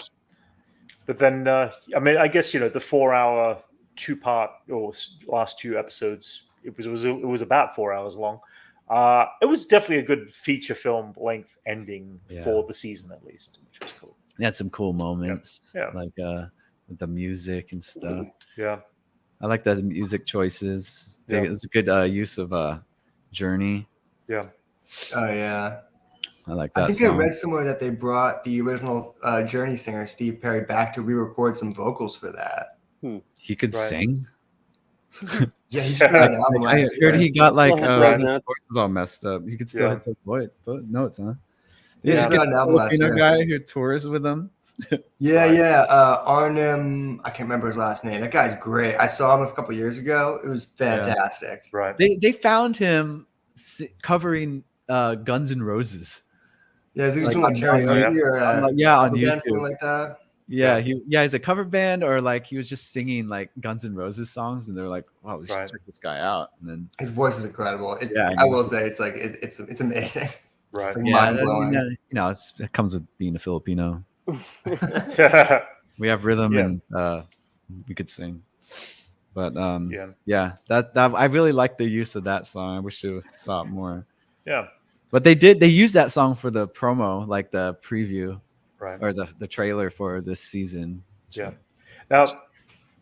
But then, I mean, I guess, the 4-hour 2-part or last 2 episodes, it was about 4 hours long. It was definitely a good feature film length ending for the season, at least, which was cool. It had some cool moments, like with the music and stuff. Yeah. I like the music choices. It's a good use of Journey. Yeah. Oh, yeah. I like that. I think I read somewhere that they brought the original Journey singer Steve Perry back to re-record some vocals for that. He could sing. Yeah, he just an album. I heard he got like his voice is all messed up. He could still hit the voice, but no, it's not. Yeah, an album guy who tours with them. Arnim. I can't remember his last name. That guy's great. I saw him a couple years ago. It was fantastic. Yeah. Right. They found him covering Guns N' Roses. Yeah, he was doing like karaoke or on YouTube, something like that. Yeah, he's a cover band, or like he was just singing like Guns N' Roses songs, and they're like, "Wow, we should check this guy out." And then his voice is incredible. I will say, it's like it's amazing. Right. It's mind blowing. It comes with being a Filipino. We have rhythm and we could sing. But that I really like the use of that song. I wish I saw it more. Yeah. But they used that song for the promo, like the preview. Right. Or the trailer for this season. Yeah. Now,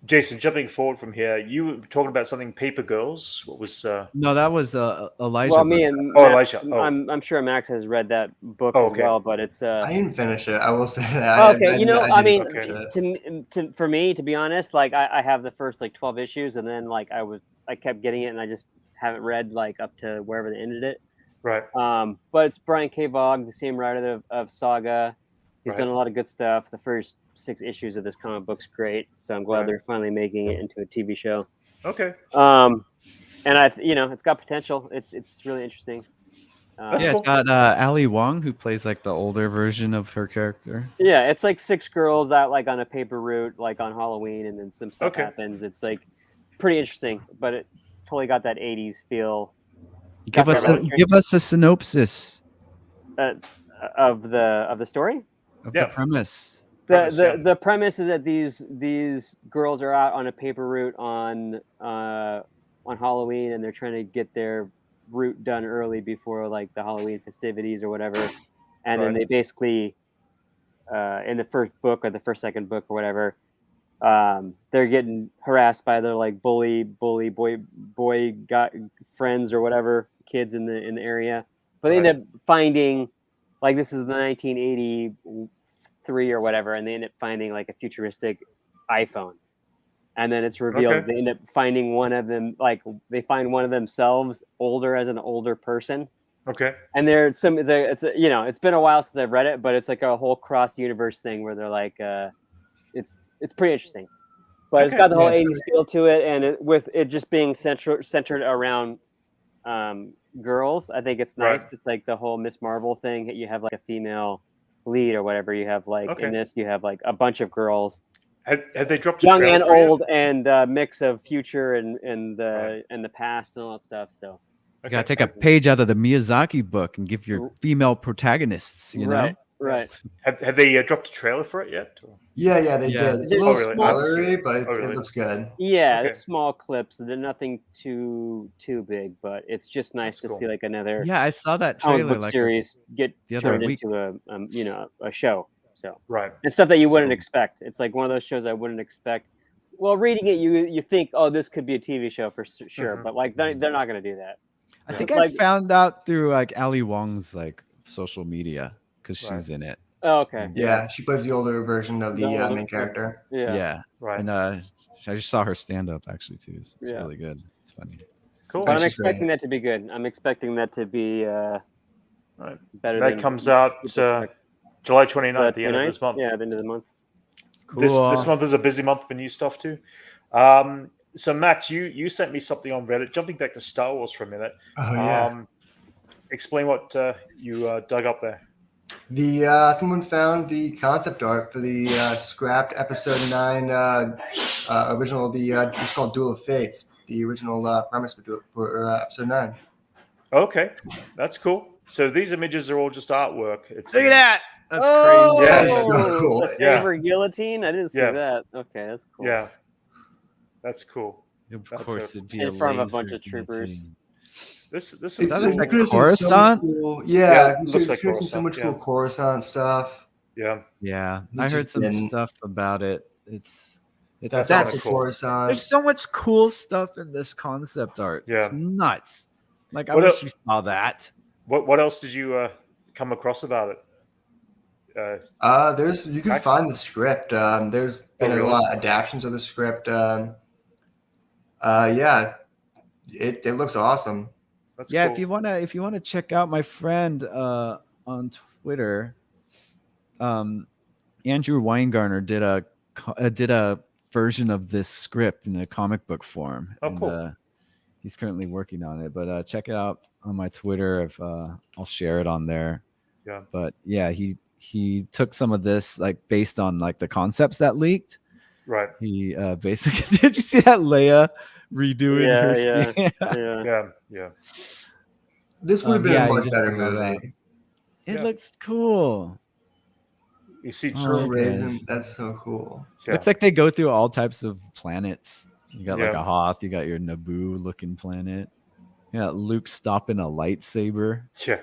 Jason, jumping forward from here, you were talking about something Paper Girls. What was No, that was Elijah. Well, me and Max, Elijah. I'm sure Max has read that book as well, but it's I didn't finish it. I will say that. For me, to be honest, like I have the first like 12 issues, and then like I kept getting it, and I just haven't read like up to wherever they ended it. Right. But it's Brian K. Vaughan, the same writer of Saga. He's done a lot of good stuff. The first 6 issues of this comic book's great, so I'm glad they're finally making it into a TV show. Okay. And it's got potential. It's really interesting. It's got Ali Wong, who plays like the older version of her character. Yeah, it's like 6 girls out like on a paper route, like on Halloween, and then some stuff happens. It's like pretty interesting, but it totally got that 80s feel. Give us a synopsis of the story. The premise. The premise is that these girls are out on a paper route on Halloween, and they're trying to get their route done early before like the Halloween festivities or whatever. And then they basically in the first book or the second book or whatever, they're getting harassed by their like bully boy got friends or whatever kids in the area, but they end up finding like this is the 1983 or whatever, and they end up finding like a futuristic iPhone, and then it's revealed they end up finding one of them, like they find one of themselves older as an older person. Okay. And there's some it's a, you know, it's been a while since I've read it, but it's like a whole cross universe thing where they're like it's pretty interesting. But it's got the whole 80s feel to it, and with it just being centered around girls, I think it's nice. It's like the whole Miss Marvel thing. You have like a female lead or whatever. You have like in this, you have like a bunch of girls. Have they dropped young and old and mix of future and the past and all that stuff? So you gotta take a page out of the Miyazaki book and give your female protagonists, you know? Right. Have they dropped a trailer for it yet? Yeah, they did. It's a little spoilery, but it looks good. Yeah, they're small clips. They're nothing too big, but it's just nice to see like another. Yeah, I saw that trailer like series get the other turned week. into a show. So it's stuff that you wouldn't expect. It's like one of those shows I wouldn't expect. Well, reading it, you think, oh, this could be a TV show for sure, but like they're not going to do that. I think I found out through like Ali Wong's like social media because she's in it. Oh, okay. Yeah, she plays the older version of the main character. Yeah. Right. And I just saw her stand up actually too. So it's really good. It's funny. Cool. But I'm expecting that to be good. I'm expecting that to be better. That comes out July 29th, the end of this month. Yeah, the end of the month. Cool. This month is a busy month for new stuff too. So Max, you sent me something on Reddit. Jumping back to Star Wars for a minute. Oh yeah. Explain what you dug up there. Someone found the concept art for the scrapped Episode 9 original. It's called Duel of Fates. The original premise for Episode 9. Okay, that's cool. So these images are all just artwork. Look at that. That's crazy. Yeah, that's really cool. The saber guillotine. I didn't see that. Okay, that's cool. Yeah, that's cool. Of course, it'd be in front of a bunch of troopers. This looks like Coruscant. Cool. Yeah, it looks like Coruscant. So much cool Coruscant stuff. Yeah. I heard some stuff about it. That's Coruscant. There's so much cool stuff in this concept art. It's nuts. Like I wish we saw that. What else did you come across about it? You can find the script. There's been a lot of adaptations of the script. It looks awesome. That's cool. if you wanna check out my friend on Twitter, Andrew Weingartner did a version of this script in a comic book form. Cool. He's currently working on it, but check it out on my Twitter. I'll share it on there. Yeah. But yeah, he took some of this like based on like the concepts that leaked. Right. He basically did you see that Leia redoing her stand? Yeah. This would have been a much better movie. It looks cool. You see Raisin, that's so cool. Yeah. Looks like they go through all types of planets. You got like a Hoth, you got your Naboo looking planet. You got Luke stopping a lightsaber. Yeah.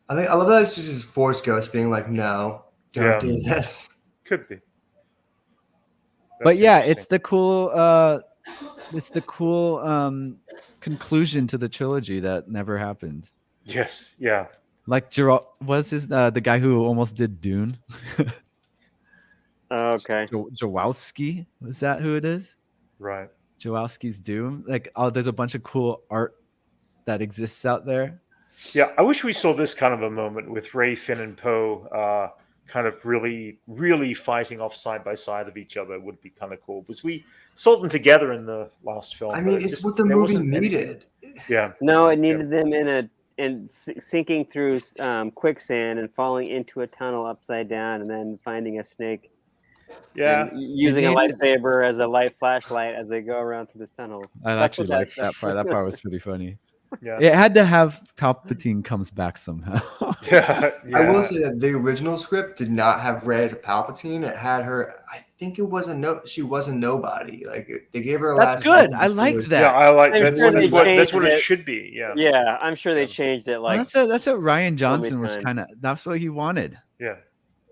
I love that it's just his Force Ghost being like, no, don't do this. Could be. But yeah, it's the cool conclusion to the trilogy that never happened. Yes, yeah. Like was his the guy who almost did Dune? Okay. Jawowski, is that who it is? Right. Jawowski's Doom. Like, there's a bunch of cool art that exists out there. Yeah, I wish we saw this kind of a moment with Rey, Finn, and Poe kind of really, really fighting off side by side of each other. Would be kind of cool because we saw them together in the last film. I mean, it's what the movie needed. Yeah. No, it needed them sinking through quicksand and falling into a tunnel upside down, and then finding a snake. Yeah, using a lightsaber as a light flashlight as they go around through this tunnel. I actually liked that part. That part was pretty funny. Yeah, it had to have Palpatine comes back somehow. Yeah. I will say that the original script did not have Rey as a Palpatine. It had her. I think it was she was a nobody. Like they gave her a That's last good. name. I like that. Yeah, I like I'm that's sure what it should be. Yeah. Yeah, I'm sure they changed it. Like that's what Ryan Johnson was kind of. That's what he wanted. Yeah.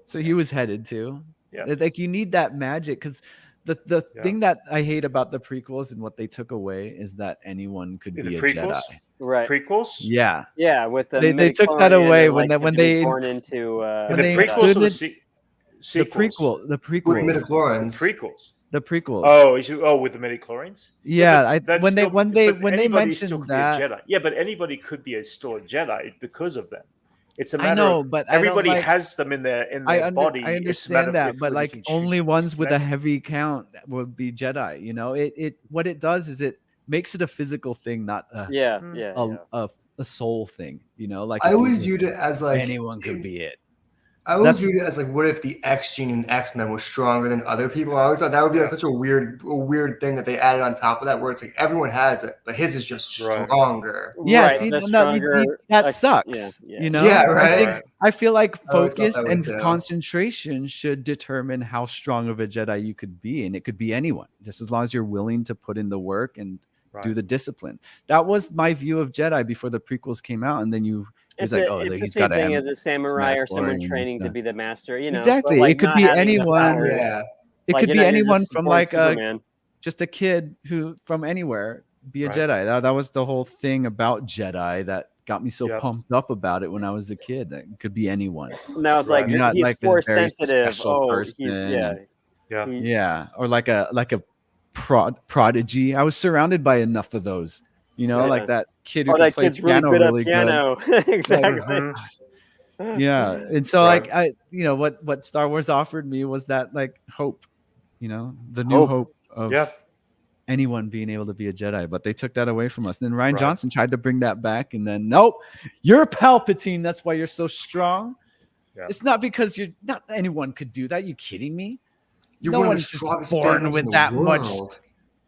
So he was headed to. Yeah. Like you need that magic because The thing that I hate about the prequels and what they took away is that anyone could be a Jedi. Right. Prequels? Yeah, with the they took that away when they born into when the prequels or the sequels? The prequels. With midichlorians. The prequels. The prequels. With the midichlorians? Yeah, when they mentioned that, Jedi. Yeah, but anybody could be still a Jedi because of them. It's a matter I know, of but everybody like, has them in their body. I understand that, but like only ones with a heavy count would be Jedi. You know, what it does is it makes it a physical thing, not a soul thing. You know, like I always viewed it as like anyone could be it. I always viewed it as like, what if the X gene in X-Men was stronger than other people? I always thought that would be like such a weird thing that they added on top of that, where it's like everyone has it, but his is just stronger. Yeah, see, that sucks. You know, I feel like focus and concentration should determine how strong of a Jedi you could be, and it could be anyone, just as long as you're willing to put in the work and do the discipline. That was my view of Jedi before the prequels came out, and then he's like, oh, he's got thing as a samurai or someone training to be the master. You know, exactly. like it could be anyone. It could be anyone from like just a kid who from anywhere be a Jedi. That was the whole thing about Jedi that got me so pumped up about it when I was a kid. That it could be anyone. Now it's like you're not he's like force this very sensitive. special person. Or like a prodigy. I was surrounded by enough of those. You know, like that kid who can play piano really good. Exactly. Yeah, and so like what Star Wars offered me was that like hope, you know, the new hope of anyone being able to be a Jedi, but they took that away from us. And then Rian Johnson tried to bring that back, and then nope, you're Palpatine. That's why you're so strong. It's not because you're not anyone could do that. You kidding me? No one's just born with that much.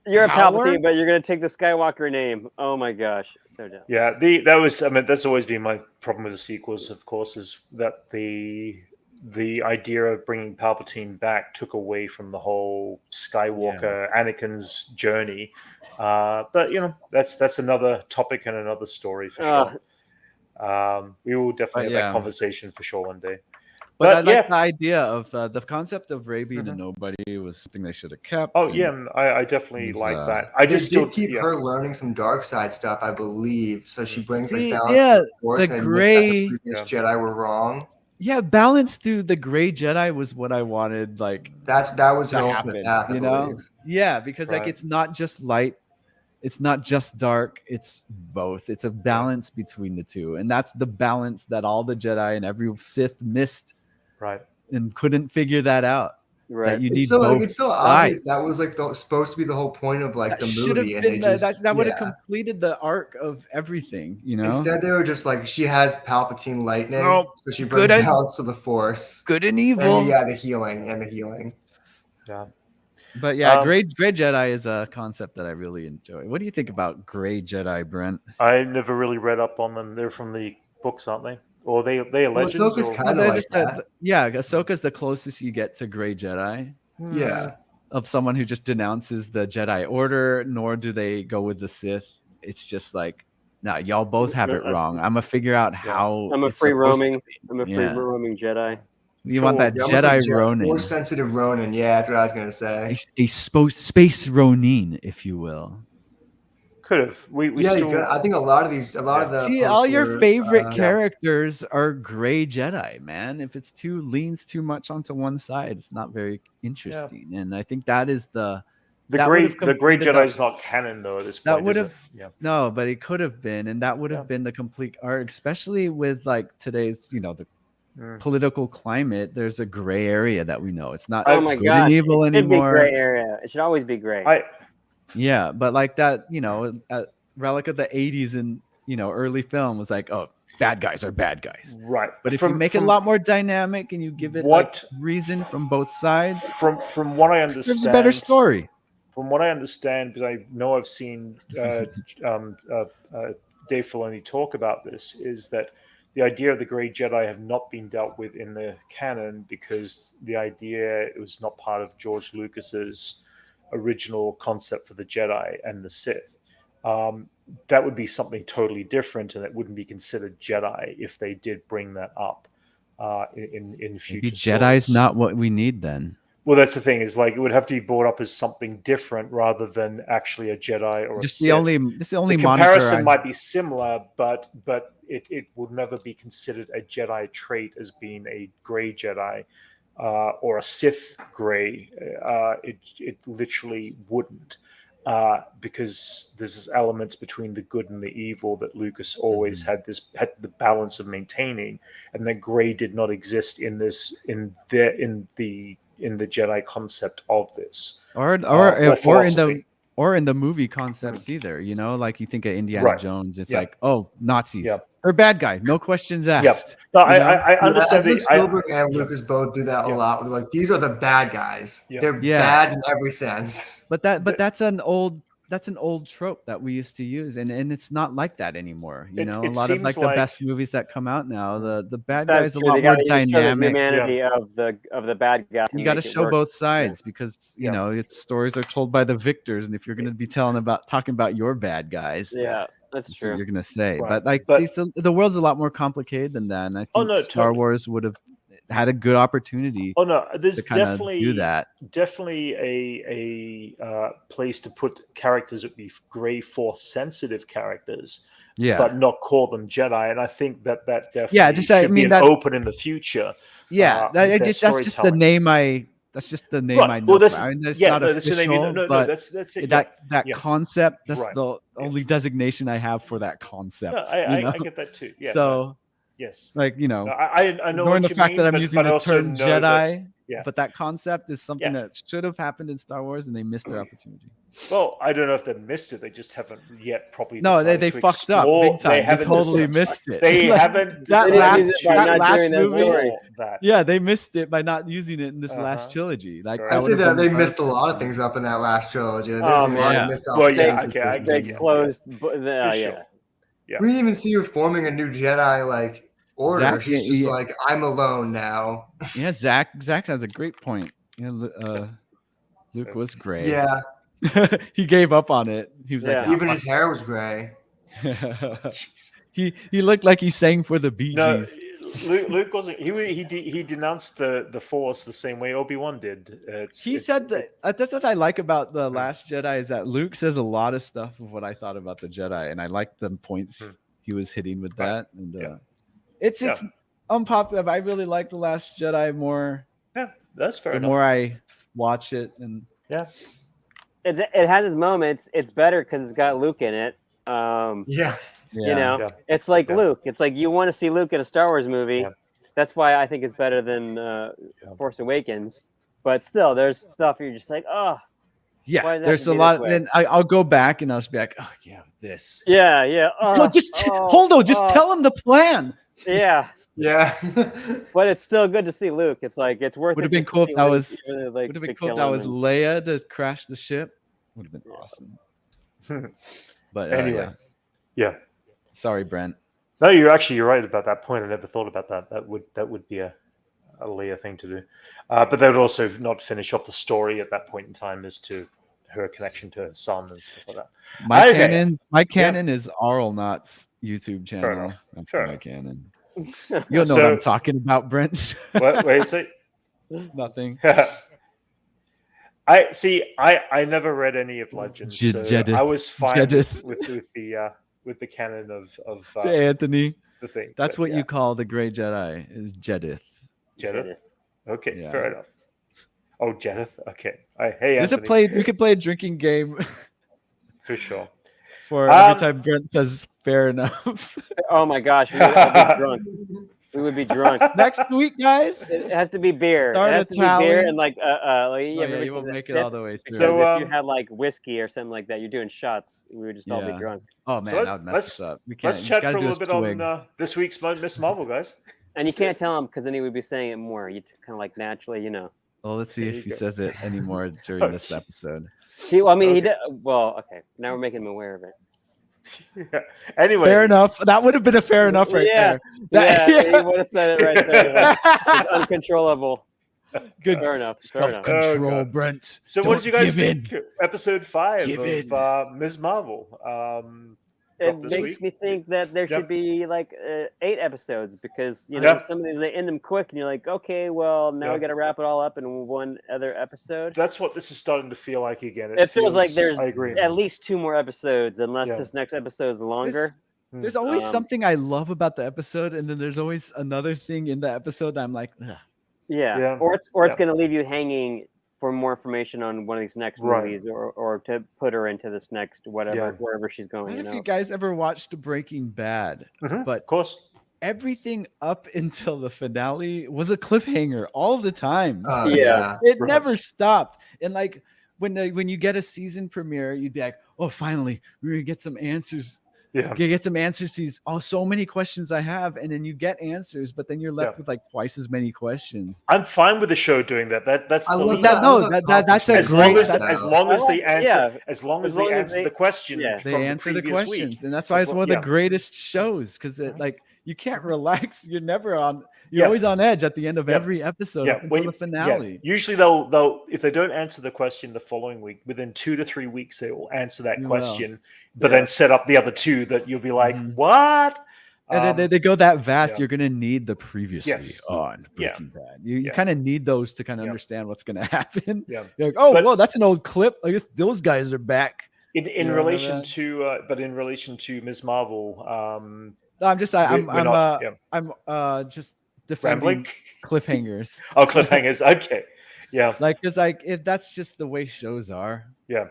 You're a Palpatine, but you're going to take the Skywalker name. Oh my gosh, so dumb. Yeah, that's always been my problem with the sequels. Of course, is that the idea of bringing Palpatine back took away from the whole Skywalker Anakin's journey. But you know, that's another topic and another story for sure. We will definitely have that conversation for sure one day. But I like the idea of the concept of Rey being a nobody was something they should have kept. Oh yeah, I definitely like that. I just still keep her learning some dark side stuff, I believe. So she brings like balance to the Force, the and gray the previous Jedi were wrong. Yeah, balance through the gray Jedi was what I wanted. Like that was her ultimate path, you know? Yeah, because like it's not just light, it's not just dark, it's both. It's a balance between the two, and that's the balance that all the Jedi and every Sith missed. Right. And couldn't figure that out. Right. That you need both it's so sides. obvious. That was like supposed to be the whole point of like the movie. And that would have completed the arc of everything, you know? Instead, they were just like, she has Palpatine lightning, so she brings balance to the Force. Good and evil. And the healing. Yeah. But yeah, Gray Jedi is a concept that I really enjoy. What do you think about Gray Jedi, Brent? I never really read up on them. They're from the books, aren't they? Or they are legends? Ahsoka's kind of like that. Ahsoka's the closest you get to Gray Jedi. Yeah. Of someone who just denounces the Jedi Order, nor do they go with the Sith. It's just like, nah, y'all both have it wrong. I'm gonna figure out how. I'm a free roaming Jedi. You want that Jedi Ronin? More sensitive Ronin. Yeah, that's what I was gonna say. A space Ronin, if you will. Could have. I think a lot of the see, all your favorite characters are Gray Jedi, man. If it's leans too much onto one side, it's not very interesting. And I think that is the Gray Jedi is not canon though at this point. That would have no, but it could have been, and that would have been the complete arc, especially with like today's, the political climate. There's a gray area that we know. It's not good and evil anymore. It should be gray area. It should always be gray. Yeah, but like that, a relic of the 80s and early film was like, oh, bad guys are bad guys. Right. But if you make it a lot more dynamic and you give it reason from both sides, from what I understand, it's a better story. From what I understand, because I know I've seen Dave Filoni talk about this, is that the idea of the Grey Jedi have not been dealt with in the canon because the idea it was not part of George Lucas's original concept for the Jedi and the Sith. That would be something totally different, and it wouldn't be considered Jedi if they did bring that up in future. Maybe Jedi's not what we need then. Well, that's the thing, is like it would have to be brought up as something different rather than actually a Jedi or just a the only the moniker comparison might be similar, but it would never be considered a Jedi trait as being a gray Jedi or a Sith gray. It literally wouldn't. Because there's elements between the good and the evil that Lucas always had the balance of maintaining, and that gray did not exist in the Jedi concept of this, or in the movie concepts either. You know, like you think of Indiana Jones, it's like, oh, Nazis, they're bad guy, no questions asked. No, I understand that. Spielberg and Lucas both do that a lot. They're like, these are the bad guys. They're bad in every sense. But that's an old trope that we used to use, and it's not like that anymore. You know, a lot of like the best movies that come out now, the bad guy is a lot more dynamic. The humanity of the bad guy. You got to show both sides because you know its stories are told by the victors, and if you're going to be talking about your bad guys, that's true. What you're going to say. Right. But the world's a lot more complicated than that. And I think Star Wars would have had a good opportunity. Oh no, there's to definitely do that. Definitely a place to put characters that be gray Force sensitive characters, but not call them Jedi. And I think that definitely should be open in the future. Yeah, that's just the name I. That's just the name I know. Well, that's not official, but that's it. That concept. That's the only designation I have for that concept. No, I get that too. Yeah. So. Yes. Like, you know, I know ignoring the fact that I'm using the term Jedi, that, but that concept is something that should have happened in Star Wars, and they missed their opportunity. Well, I don't know if they missed it. They just haven't yet properly. No, they fucked up big time. They totally missed it. They haven't. that last movie. Yeah, they missed it by not using it in this last trilogy. Like I'd say that they missed a lot of things up in that last trilogy. There's a lot of missed opportunities. They closed. We didn't even see her forming a new Jedi like order. Zach, she's just like, I'm alone now. Yeah, Zach has a great point. Luke was gray. Yeah. He gave up on it. He was like, even his hair was gray. he looked like he sang for the Bee Gees. No, Luke wasn't. He denounced the Force the same way Obi-Wan did. He said that. That's what I like about the Last Jedi, is that Luke says a lot of stuff of what I thought about the Jedi, and I like the points he was hitting with that. And it's unpopular. I really like the Last Jedi more. Yeah, that's fair enough. The more I watch it, and it has its moments. It's better because it's got Luke in it. You know, it's like Luke. It's like you want to see Luke in a Star Wars movie. That's why I think it's better than Force Awakens. But still, there's stuff you're just like, oh. Yeah, there's a lot. Then I'll go back and I'll just be like, oh yeah, this. Yeah. No, just hold on. Just tell him the plan. Yeah. But it's still good to see Luke. It's like it's worth. Would have been cool if that was. Would have been cool if that was Leia to crash the ship. Would have been awesome. But anyway, Sorry, Brent. No, you're right about that point. I never thought about that. That would be a Leia thing to do. But they would also not finish off the story at that point in time as to her connection to her son and stuff like that. My canon is Arlnot's YouTube channel. Fair my canon. You'll know what I'm talking about, Brent. What? Wait, say nothing. I never read any of Legends. So I was fine with the canon of Anthony. The thing. That's what you call the Grey Jedi, is Jedith. Jedith? Okay, fair enough. Oh, Jedith. Okay. We could play a drinking game. For sure. For every time Brent says fair enough. Oh my gosh, we would be drunk. We would be drunk next week, guys. It has to be beer. Start it has a to tally. be beer and like you won't make it all the way through. So if you had like whiskey or something like that, you're doing shots. We would just all be drunk. Oh man, that would mess us up. Let's chat for a little bit on this week's Miss Marvel, guys. And you can't tell him because then he would be saying it more. You kind of like naturally, you know. Well, let's see if he says it anymore during this episode. He did. Well, okay. Now we're making him aware of it. Anyway, fair enough. That would have been a fair enough right there. He would have said it right there. It's uncontrollable. Good. Fair enough. Self-control, Brent. So, what did you guys think? Episode 5 of Ms. Marvel. drop this week. It makes me think that there should be like 8 episodes because you know some of these they end them quick, and you're like, okay, well now we got to wrap it all up in one other episode. That's what this is starting to feel like again. It feels like there's I agree. at least 2 more episodes, unless this next episode is longer. There's always something I love about the episode, and then there's always another thing in the episode that I'm like, ugh. Yeah. Or it's going to leave you hanging for more information on one of these next movies, or to put her into this next wherever she's going. I don't know if you guys ever watched Breaking Bad, but of course, everything up until the finale was a cliffhanger all the time. It never stopped. And like when you get a season premiere, you'd be like, oh, finally, we're gonna get some answers. Yeah, you get some answers to these so many questions I have, and then you get answers, but then you're left with like twice as many questions. I'm fine with the show doing that. That's I love that. No, that's a as great. Long as they answer, as long as they answer the question, they answer the questions, and that's why it's one of the greatest shows because like you can't relax. You're never on. You're always on edge at the end of every episode until the finale. Usually they'll if they don't answer the question the following week, within 2 to 3 weeks they will answer that question, but then set up the other 2 that you'll be like, what? And they go that vast. You're gonna need the previously on Breaking Bad. You kind of need those to kind of understand what's gonna happen. Yeah. You're like, oh, well, that's an old clip. I guess those guys are back. In relation to Ms. Marvel, I'm just defending rambling? cliffhangers. Oh, cliffhangers. Okay. Yeah. Like, it's like if that's just the way shows are. Yeah.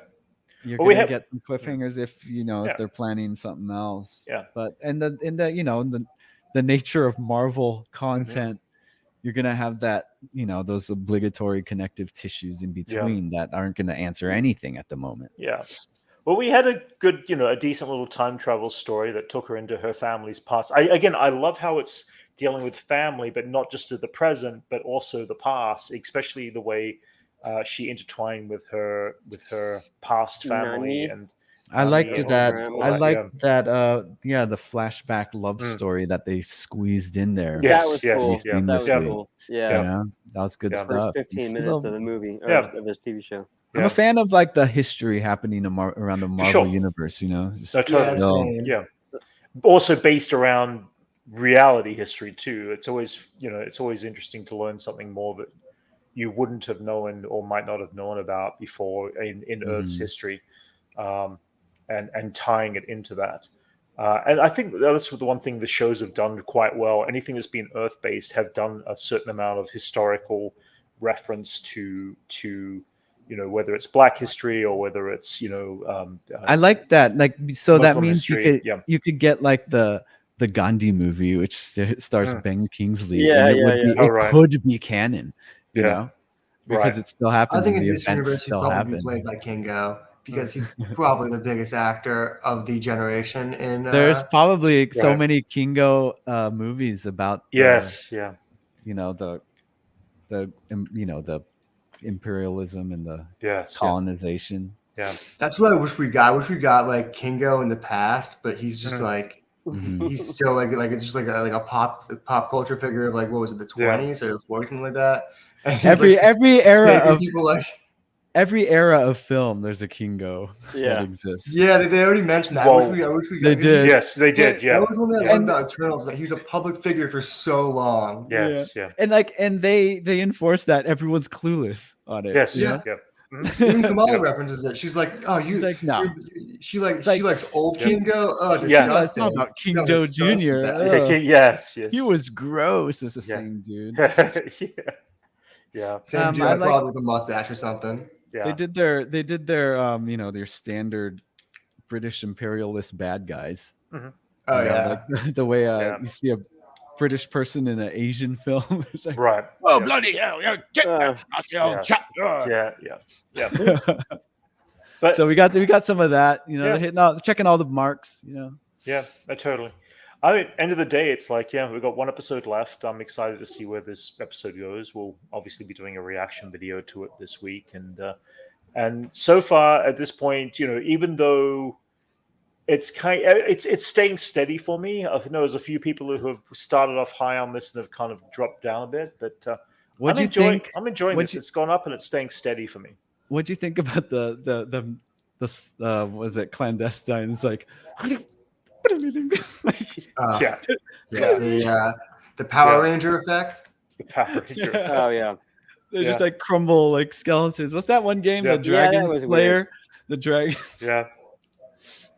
You're gonna get some cliffhangers if if they're planning something else. Yeah. But in the nature of Marvel content, you're gonna have that, those obligatory connective tissues in between that aren't gonna answer anything at the moment. Yeah. Well, we had a good, a decent little time travel story that took her into her family's past. I love how it's dealing with family, but not just to the present, but also the past, especially the way she intertwined with her past family. And I liked that. I liked that. The flashback love story that they squeezed in there. That was cool. That was cool. Yeah, that was good stuff. First 15 minutes of the movie, of this TV show. I'm a fan of like the history happening around the Marvel universe. Totally. Also based around reality history too. It's always interesting to learn something more that you wouldn't have known or might not have known about before in Earth's history, and tying it into that. And I think that's the one thing the shows have done quite well. Anything that's been Earth based have done a certain amount of historical reference to whether it's Black history or whether it's I like that. Like, so Muslim that means history. you could get like the Gandhi movie, which stars Ben Kingsley. It could be canon, you know, because it still happens. I think in in the this events universe, he's still probably happen. played by Kingo because he's probably the biggest actor of the generation. There's probably so many Kingo movies about the imperialism and the colonization. Yeah, that's what I wish we got. I wish we got like Kingo in the past, but he's just like he's still like a pop culture figure of like, what was it, the 20s or 40s, something like that. And every era of people like every era of film, there's a Kingo that exists. Yeah, they already mentioned that. Whoa. I wish we They did. Yes, they did. Yeah, that was one thing I loved about Eternals, that he's a public figure for so long. Yes, and they enforce that everyone's clueless on it. Yes, yeah. Even Kamala references it. She's like, "Oh, He's like, no." She likes old Kingo. Oh, Let's talk about Kingo Jr. Yes. He was gross. It's the same dude. Yeah. Same dude, probably with a mustache or something. Yeah. They did their their standard British imperialist bad guys. Mm-hmm. Oh yeah, like the way you see a British person in an Asian film. It's like, right. Oh bloody hell! Get Yeah. But so we got some of that. They're checking all the marks. Yeah, totally. I mean, end of the day, it's like, we've got 1 episode left. I'm excited to see where this episode goes. We'll obviously be doing a reaction video to it this week, and so far at this point, even though it's it's staying steady for me. I know there's a few people who have started off high on this and have kind of dropped down a bit, but I'm enjoying this. It's gone up and it's staying steady for me. What'd you think about the was it clandestine? It's like, The Power Ranger effect. The Power Ranger effect. Oh yeah. They just like crumble like skeletons. What's that one game? The Dragon was Slayer. weird. The Dragons. Yeah.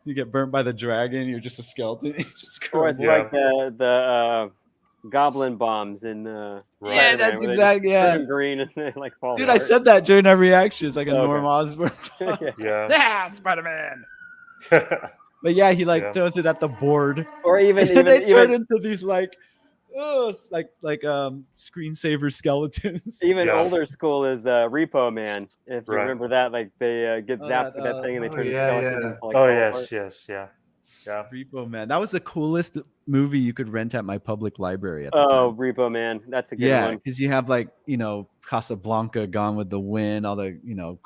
You get burnt by the dragon. You're just a skeleton. Or it's like the goblin bombs in yeah, that's exactly turn green and they like fall. Dude, apart. I said that during our reaction. It's like a Norm Osborn. Spider-Man. But yeah, he like throws it at the board, or even they turn into these like screensaver skeletons. Even older school is Repo Man. If you remember that, like they get zapped with that thing and they turn skeletons. Into, like, yeah. Repo Man. That was the coolest movie you could rent at my public library at the time. Repo Man. That's a good one. Yeah, because you have like, Casablanca, Gone with the Wind, all the,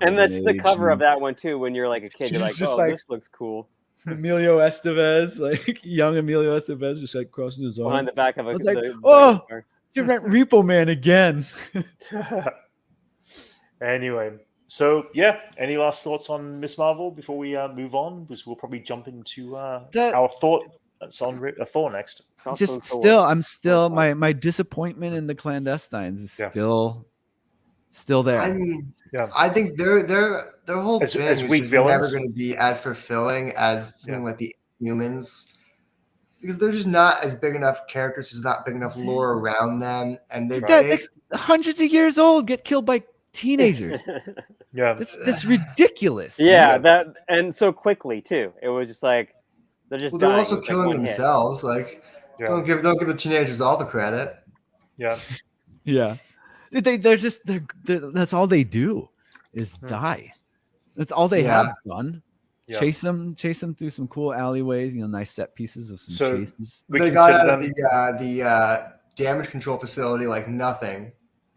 and that's the cover of that one too. When you're like a kid, you're like, this looks cool. Emilio Estevez, like young Emilio Estevez, just like crossing his arms. Behind the back of a I was like, you rent Repo Man again. Anyway, so yeah, any last thoughts on Miss Marvel before we move on? Because we'll probably jump into our thoughts on Thor next. I'm still my disappointment in the clandestines is still there. I mean, I think their whole thing is never going to be as fulfilling as something like the Humans, because they're just not as big enough characters. There's not big enough lore around them, and they're hundreds of years old, get killed by teenagers. That's ridiculous. Yeah, that and so quickly too. It was just like they're just. They're also killing themselves. Like, don't give the teenagers all the credit. Yeah. Yeah. They're that's all they do is die. That's all they have done. Yeah. Chase them through some cool alleyways, nice set pieces of some chases. They got out of the damage control facility like nothing.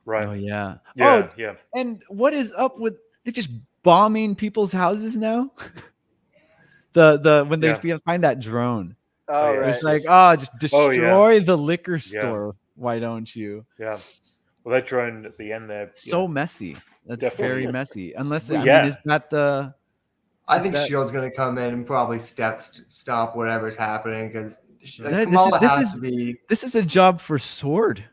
Right. Oh yeah. Yeah. And what is up with they just bombing people's houses now? When they find that drone. Oh, right. It's like, just destroy the liquor store. Why don't you? Yeah. Well, that drone at the end there. So messy. That's very messy. Unless, is that the... I think S.H.I.E.L.D.'s going to come in and probably stop whatever's happening, because Kamala has to be... This is a job for SWORD.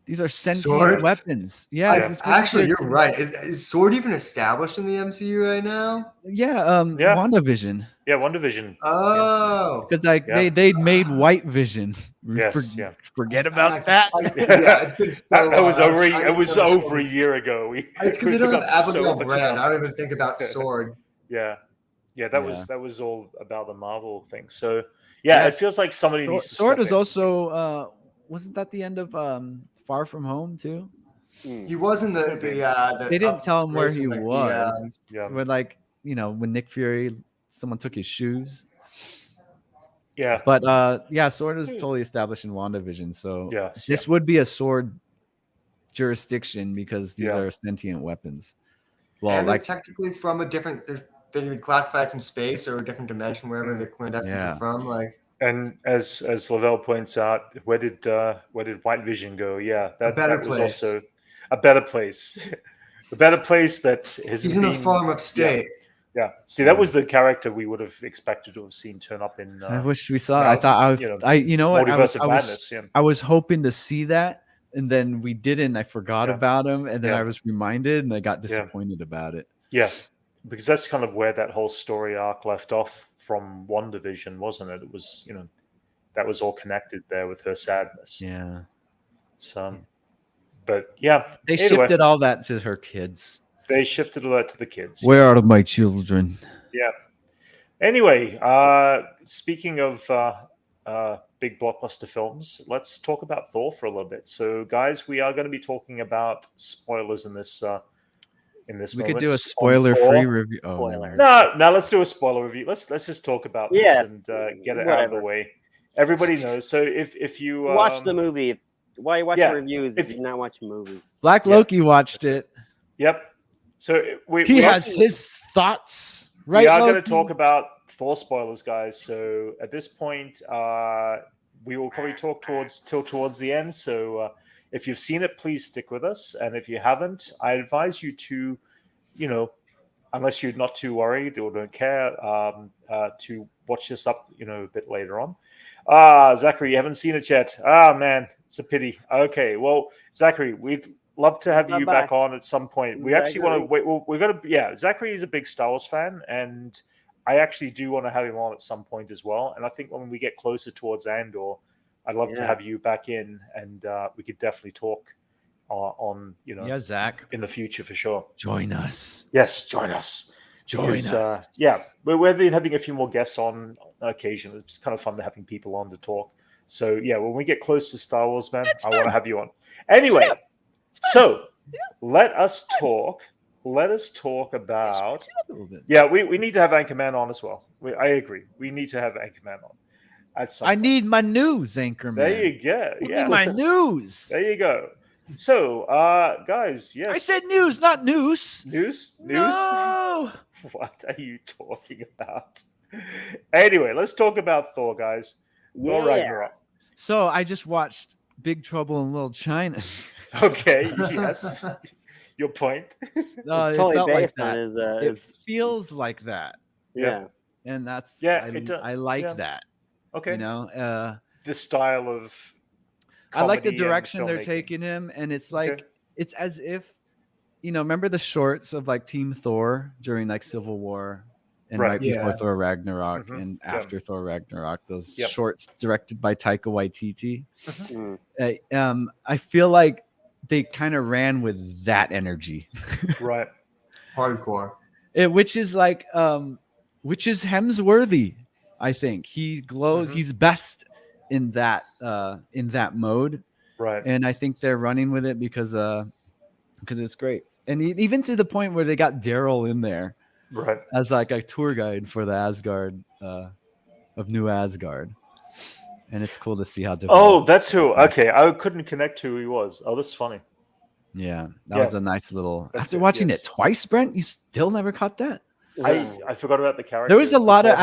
These are sentient weapons. Yeah. Actually, you're right. Is SWORD even established in the MCU right now? Yeah. WandaVision. Yeah, WandaVision. Oh. Because they made White Vision. Forget about that. It's been so long. It was over a year ago. It's because they don't have Abigail Brand. I don't even think about SWORD. Yeah, that was all about the Marvel thing. So it feels like somebody needs to SWORD was also wasn't that the end of Far From Home too? He was in the they didn't tell him where he was. When Nick Fury, someone took his shoes. Yeah. But SWORD is totally established in WandaVision. So this would be a SWORD jurisdiction because these are sentient weapons. Well, and they're technically from a different. They would classify some space or a different dimension wherever the clandestines are from. And as Lavelle points out, where did White Vision go? Yeah, that was also a better place. A better place that has He's in a farm upstate. Yeah. See, that was the character we would have expected to have seen turn up in. I wish we saw. I thought Multiverse of Madness. I was hoping to see that, and then we didn't. I forgot about him, and then I was reminded, and I got disappointed about it. Yeah, because that's kind of where that whole story arc left off from WandaVision, wasn't it? It was, that was all connected there with her sadness. Yeah. So, but yeah, they shifted all that to her kids. They shifted all that to the kids. Where are my children? Yeah. Anyway, speaking of big blockbuster films, let's talk about Thor for a little bit. So, guys, we are going to be talking about spoilers in this. We could do a spoiler-free review. No, let's do a spoiler review. Let's just talk about this and get it out of the way. Everybody knows. So if you watch the movie, why watch the reviews if you're not watching movies? Black Loki watched it. Yep. So he has his thoughts. Right. We are going to talk about Thor spoilers, guys. So at this point, we will probably talk towards the end. So if you've seen it, please stick with us. And if you haven't, I advise you to, unless you're not too worried or don't care, to watch this up, a bit later on. Zachary, you haven't seen it yet. Man, it's a pity. Okay, well, Zachary, we'd love to have you back on at some point. We actually want to wait. We're going to, Zachary is a big Star Wars fan, and I actually do want to have him on at some point as well. And I think when we get closer towards Andor, I'd love to have you back in, and we could definitely talk on Zach, in the future for sure. Join us. Yes, join us. Join us. We've been having a few more guests on occasion. It's kind of fun to having people on to talk. So when we get close to Star Wars, man, I want to have you on. Anyway, so let us talk. Let us talk about. We need to have Anchorman on as well. I agree. We need to have Anchorman on. I need my news, Anchorman. There you go. I need my news. There you go. So, guys, yes. I said news, not noose. News? No. What are you talking about? Anyway, let's talk about Thor, guys. Thor Ragnarok. So I just watched Big Trouble in Little China. Okay, yes. Your point. No, it felt like that. It feels like that. Yeah. And that's I like that. Okay. The style of I like the direction they're taking him, and it's like it's as if remember the shorts of like Team Thor during like Civil War and right before Thor Ragnarok and after Thor Ragnarok, those shorts directed by Taika Waititi. I feel like they kind of ran with that energy. Right. Hardcore. Which is like which is Hemsworthy. I think he glows. He's best in that mode, right? And I think they're running with it because it's great, and even to the point where they got Daryl in there, right, as like a tour guide for the Asgard of New Asgard, and it's cool to see how. Oh, that's who. Okay, I couldn't connect who he was. Oh, that's funny. Yeah, that was a nice little. After watching it twice, Brent, you still never caught that. I forgot about the character. There was a lot of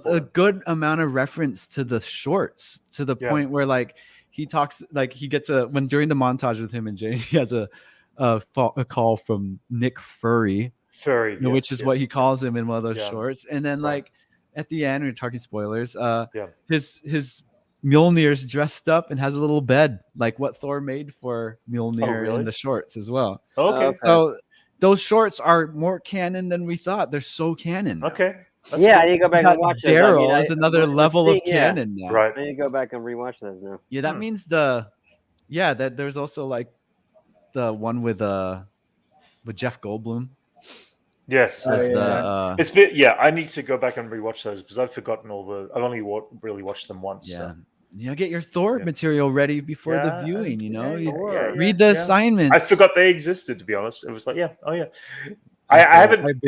a good amount of reference to the shorts to the point where like he talks like he gets when during the montage with him and Jane, he has a call from Nick Fury, which is what he calls him in one of those shorts. And then like at the end, we're talking spoilers. His Mjolnir's dressed up and has a little bed like what Thor made for Mjolnir in the shorts as well. Okay. So those shorts are more canon than we thought. They're so canon. Okay. I need to go back and watch Daryl is another level of canon now. Right. I need to go back and rewatch those now. Yeah, that means that there's also like the one with Jeff Goldblum. Yes. It's been I need to go back and rewatch those because I've forgotten I've only really watched them once. Yeah. Get your Thor material ready before the viewing. Read the assignments. I forgot they existed. To be honest, it was like I haven't.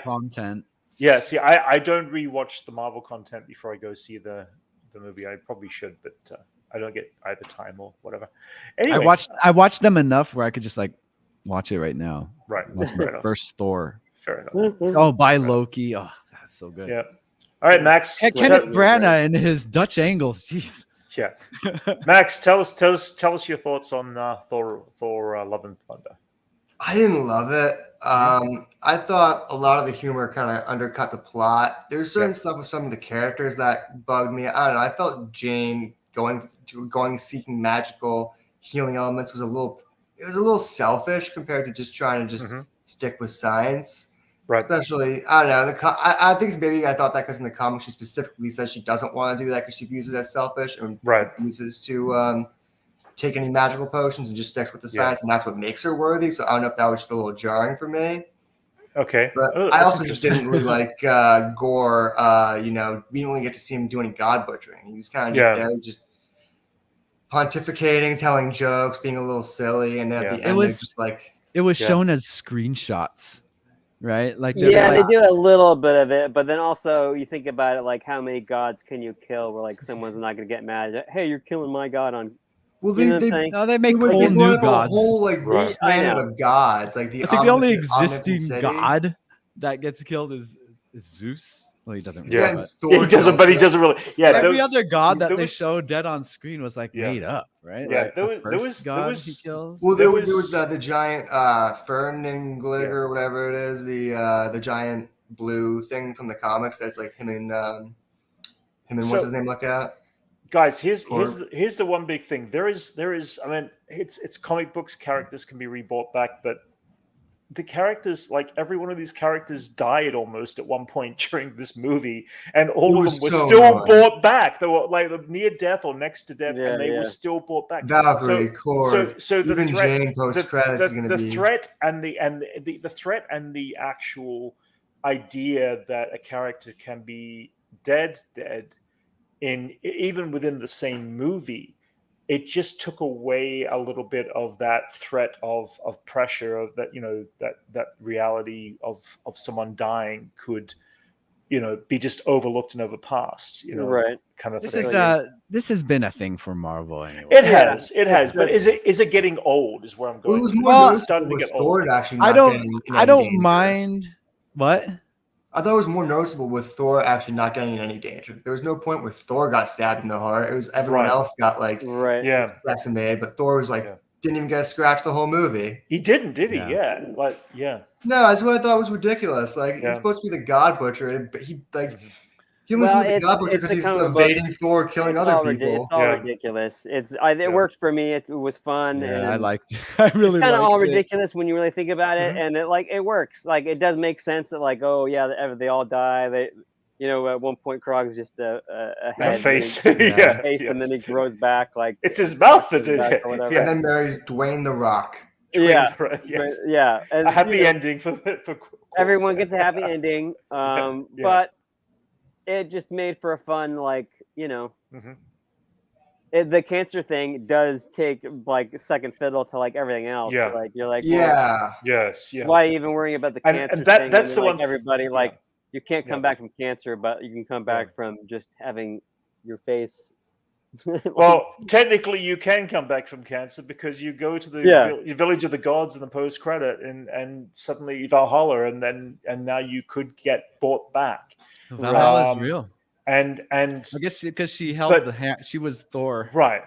Content. Yeah, see, I don't rewatch the Marvel content before I go see the movie. I probably should, but I don't get either time or whatever. Anyway, I watched them enough where I could just like watch it right now. Right. First Thor. Fair enough. Oh, by Loki. Oh, that's so good. Yeah. All right, Max. Kenneth Branagh and his Dutch angles. Jeez. Yeah. Max, tell us your thoughts on Thor Love and Thunder. I didn't love it. I thought a lot of the humor kind of undercut the plot. There's certain stuff with some of the characters that bugged me. I don't know. I felt Jane going seeking magical healing elements was a little selfish compared to just trying to just stick with science. Right. Especially, I don't know. I think maybe I thought that because in the comic she specifically says she doesn't want to do that because she views it as selfish and refuses to take any magical potions and just sticks with the science, and that's what makes her worthy. So I don't know if that was just a little jarring for me. Okay. But I also just didn't really like Gore. We didn't really get to see him do any god butchering. He was kind of just there, just pontificating, telling jokes, being a little silly, and then at the end, it was shown as screenshots. Right? Like they do a little bit of it, but then also you think about it like how many gods can you kill where like someone's not going to get mad. Hey, you're killing my god on. Well, they make whole new gods. A whole planet of gods. Like I think the only existing god that gets killed is Zeus. Well, he doesn't. Yeah, Really, he doesn't. But he doesn't really. Yeah, every other god that they showed dead on screen was like made up, right? Yeah, like there was he kills. Well, there was the giant Fern and Glig or whatever it is, the giant blue thing from the comics. That's like him and what's his name? Look at. Guys, here's the one big thing. There is. I mean, it's comic books. Characters can be rebought back, but the characters, like every one of these characters, died almost at one point during this movie, and all of them were still brought back. They were like near death or next to death, and they were still brought back. Valkyrie, Cord, so the even threat, Jane post credits is going to be the threat and the threat and the actual idea that a character can be dead in even within the same movie. It just took away a little bit of that threat of pressure of that, that reality of someone dying could, be just overlooked and overpassed, right? Kind of this thing. This has been a thing for Marvel anyway. It has. But is it getting old? Is where I'm going. It was more starting to get old. Actually, I don't mind. What? I thought it was more noticeable with Thor actually not getting in any danger. There was no point where Thor got stabbed in the heart. It was everyone else got decimated, but Thor was didn't even get a scratch the whole movie. He didn't, did he? Yeah. No, that's what I thought was ridiculous. It's supposed to be the God Butcher, but he almost the God Butcher because he's evading Thor, killing other people. It's all ridiculous. It worked for me. It was fun. Yeah, and I liked. I really it's kind of all it. ridiculous when you really think about it, and it works. Like it does make sense that they all die. They, at one point Krog's just a head, a face, face, and then he grows back. Like it's his mouth that did it. And then marries Dwayne the Rock. And, a happy ending for everyone gets a happy ending. But it just made for a fun, the cancer thing does take second fiddle to everything else. Yeah. You're like, yes. Why even worrying about the cancer and thing? That's the one. Everybody you can't come back from cancer, but you can come back from just having your face. Well, technically, you can come back from cancer because you go to the village of the gods in the post credit, and suddenly Valhalla, and now you could get brought back. Valhalla is real, and I guess because she held the hand, she was Thor, right?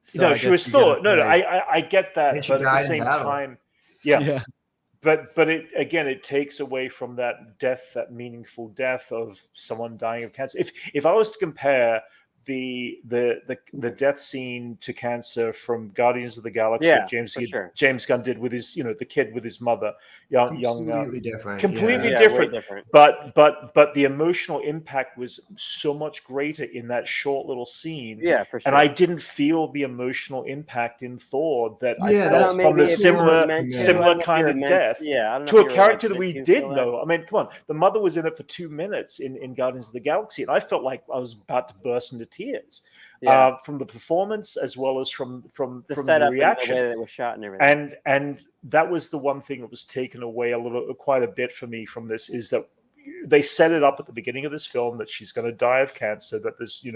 So she was Thor. No, I get that, but at the same time, But it takes away from that death, that meaningful death of someone dying of cancer. If I was to compare the death scene to cancer from Guardians of the Galaxy, James Gunn did with his the kid with his mother, completely different, different. But the emotional impact was so much greater in that short little scene. Yeah, for sure. And I didn't feel the emotional impact in Thor that I felt from the similar kind of death to a character that we did know. I mean, come on, the mother was in it for 2 minutes in Guardians of the Galaxy, and I felt like I was about to burst into tears from the performance as well as from the reaction, and the way that it was shot and everything. And that was the one thing that was taken away quite a bit for me from this, is that they set it up at the beginning of this film that she's going to die of cancer, that there's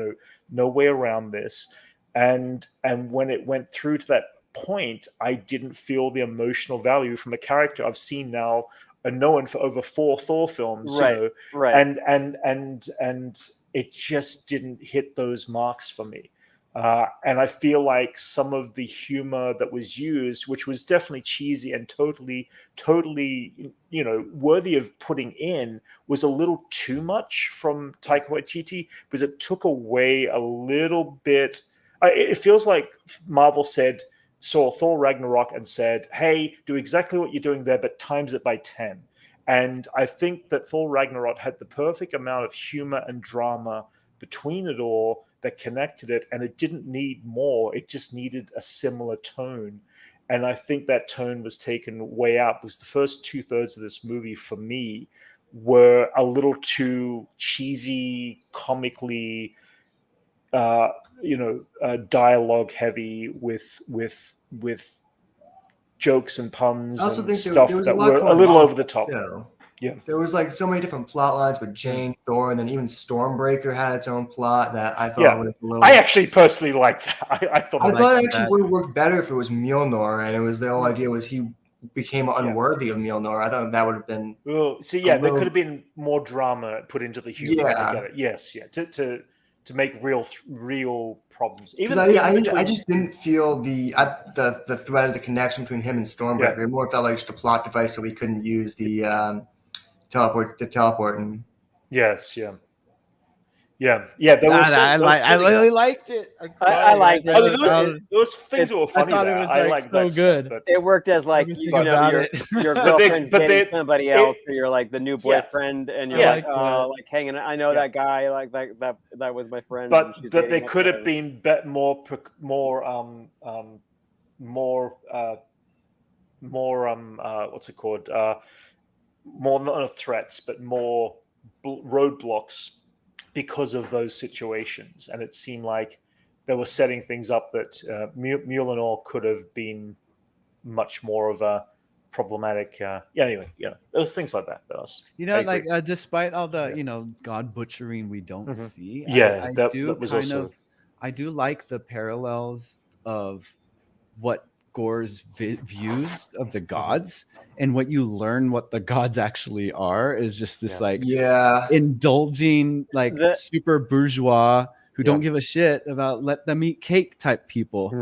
no way around this, and when it went through to that point, I didn't feel the emotional value from a character I've seen now and known for over 4 Thor films, and it just didn't hit those marks for me. And I feel like some of the humor that was used, which was definitely cheesy and totally, worthy of putting in, was a little too much from Taika Waititi, because it took away a little bit. It feels like Marvel saw Thor Ragnarok and said, hey, do exactly what you're doing there, but times it by 10. And I think that Thor Ragnarok had the perfect amount of humor and drama between it all that connected it, and it didn't need more. It just needed a similar tone. And I think that tone was taken way out, because the first 2/3 of this movie for me were a little too cheesy, comically, dialogue heavy with jokes and puns and stuff that were a little over the top. Yeah, there was so many different plot lines with Jane, Thor, and then even Stormbreaker had its own plot that I thought was a little. I actually personally liked that. I thought it actually would have worked better if it was Mjolnir, and it was the whole idea was he became unworthy of Mjolnir. I thought that would have been. Well, see, yeah, there could have been more drama put into the humor. Yeah. I get it. Yes, yeah, to make real problems. Even I just didn't feel the thread of the connection between him and Stormbreaker. Yeah. It more felt like just a plot device, so we couldn't use the teleport. And yes, yeah. Yeah. There was I really liked it. I liked it. There was things that were funny. I thought it was like so good. Stuff, it worked as like your girlfriend's dating somebody else, or you're like the new boyfriend, and you're like hanging. I know that guy. Like that was my friend. But they could have been more what's it called? More not threats, but more roadblocks because of those situations. And it seemed like they were setting things up that Mjolnir could have been much more of a problematic. Anyway, those things like that. Despite all the god butchering we don't see, I do like the parallels of what Gore's views of the gods and what you learn what the gods actually are is just this indulging super bourgeois who don't give a shit about let them eat cake type people.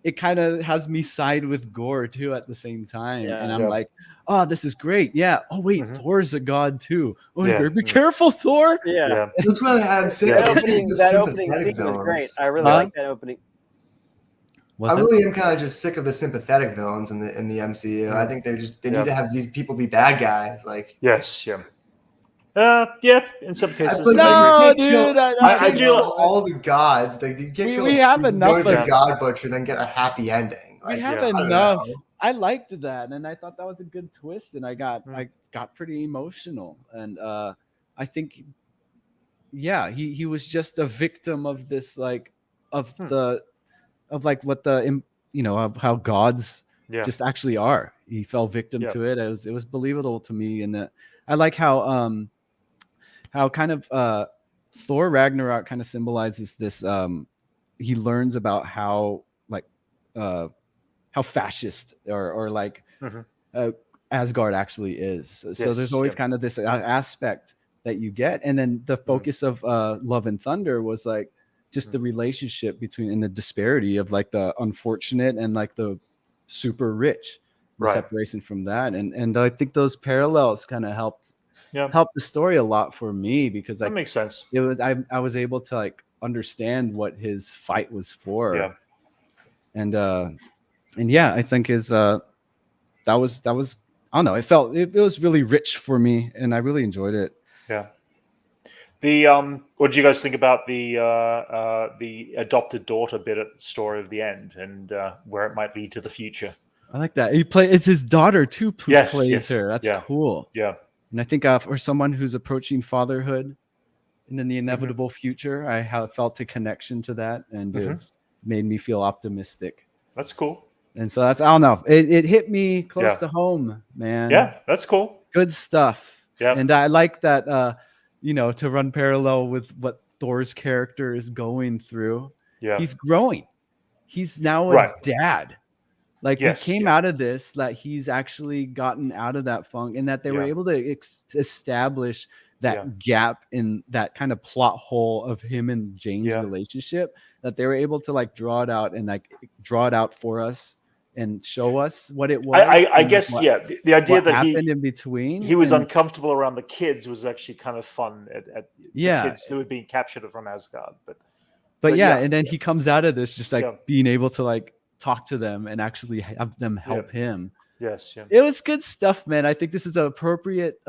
It kind of has me side with Gore too at the same time, and I'm like, oh, this is great. Oh wait, Thor's a god too. Oh, you better be careful, Thor. That's why that opening scene was great. I really like that opening. I really am kind of just sick of the sympathetic villains in the MCU. I think they need to have these people be bad guys. Like in some cases. No, dude. I do all the gods. Like we have enough of the God Butcher, then get a happy ending. We have enough. I liked that, and I thought that was a good twist, and I got pretty emotional, and I think, he was just a victim of this, of how gods just actually are. He fell victim to it. It was believable to me, and that I like how kind of Thor Ragnarok kind of symbolizes this. He learns about how fascist or Asgard actually is. So there's always kind of this aspect that you get, and then the focus of Love and Thunder was like just the relationship between and the disparity of like the unfortunate and like the super rich, the separation from that, and I think those parallels kind of helped the story a lot for me, because that makes sense. It was I was able to like understand what his fight was for, and I think his that was I don't know, it was really rich for me, and I really enjoyed it. What did you guys think about the adopted daughter bit at the story of the end, and where it might lead to the future? I like that. It's his daughter too who plays her. That's cool. And I think for someone who's approaching fatherhood and in the inevitable future, I have felt a connection to that, and it made me feel optimistic. That's cool. And so I don't know. It hit me close to home, man. Yeah, that's cool. Good stuff. And I like that, to run parallel with what Thor's character is going through. He's growing. He's now a dad. Like he came out of this, that he's actually gotten out of that funk, and that they were able to establish that gap in that kind of plot hole of him and Jane's relationship, that they were able to like draw it out for us and show us what it was. I guess the idea that happened in between, he was uncomfortable around the kids was actually kind of fun at the kids who were being captured from Asgard, but and then he comes out of this just like being able to like talk to them and actually have them help him. It was good stuff, man. I think this is an appropriate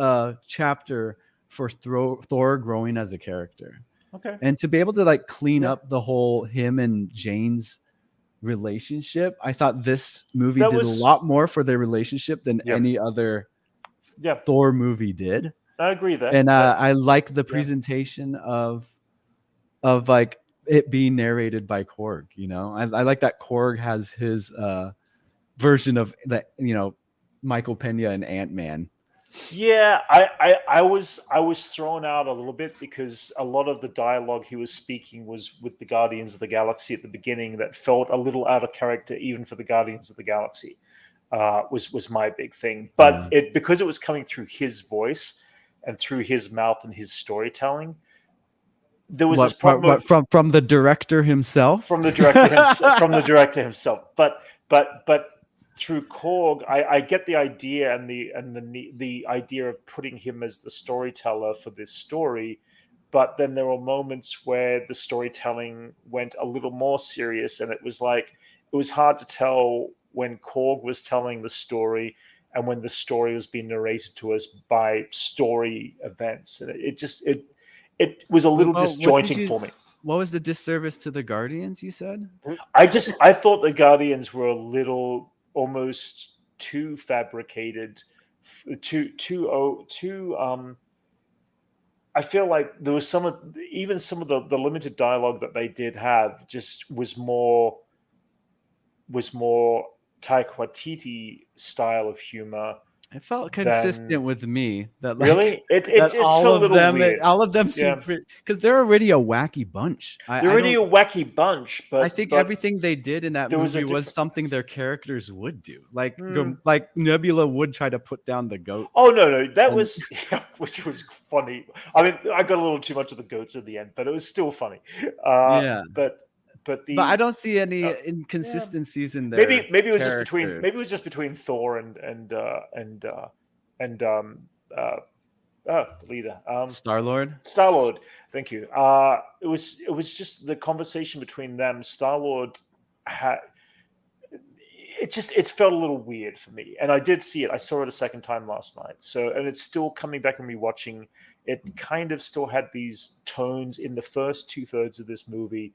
chapter for Thor growing as a character. And to be able to like clean up the whole him and Jane's relationship, I thought this movie did a lot more for their relationship than any other Thor movie did. I agree that. And I like the presentation of like it being narrated by Korg. I like that Korg has his version of that, Michael Pena and Ant-Man. I was thrown out a little bit, because a lot of the dialogue he was speaking was with the Guardians of the Galaxy at the beginning that felt a little out of character even for the Guardians of the Galaxy. was my big thing. But because it was coming through his voice and through his mouth and his storytelling, there was this problem from the director himself. From the director himself. But through Korg, I get the idea and the idea of putting him as the storyteller for this story. But then there were moments where the storytelling went a little more serious, and it was hard to tell when Korg was telling the story and when the story was being narrated to us by story events, and it was a little disjointing for me. What was the disservice to the Guardians, you said? I thought the Guardians were a little almost too fabricated, I feel like there was some of the limited dialogue that they did have just was more Taika Waititi style of humor. It felt consistent with me. That really, it just felt a little weird. All of them seem because they're already a wacky bunch. They're already a wacky bunch, but I think everything they did in that movie was something their characters would do. Like Nebula would try to put down the goats. Oh no, that was which was funny. I mean, I got a little too much of the goats at the end, but it was still funny. But I don't see any inconsistencies in there. Maybe it was just between Thor and the leader, Star-Lord. Star-Lord, thank you. It was just the conversation between them. Star-Lord it felt a little weird for me, and I did see it. I saw it a second time last night. And it's still coming back and rewatching. It kind of still had these tones in the first 2/3 of this movie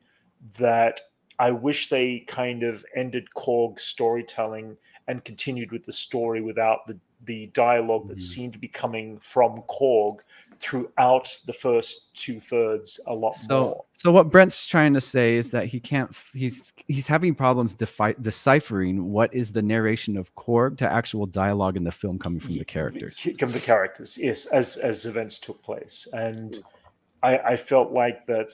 that I wish they kind of ended Korg's storytelling and continued with the story without the dialogue that seemed to be coming from Korg throughout the first 2/3 a lot more. So what Brent's trying to say is that he's having problems deciphering what is the narration of Korg to actual dialogue in the film coming from the characters. From the characters, yes, as events took place. And I felt like that,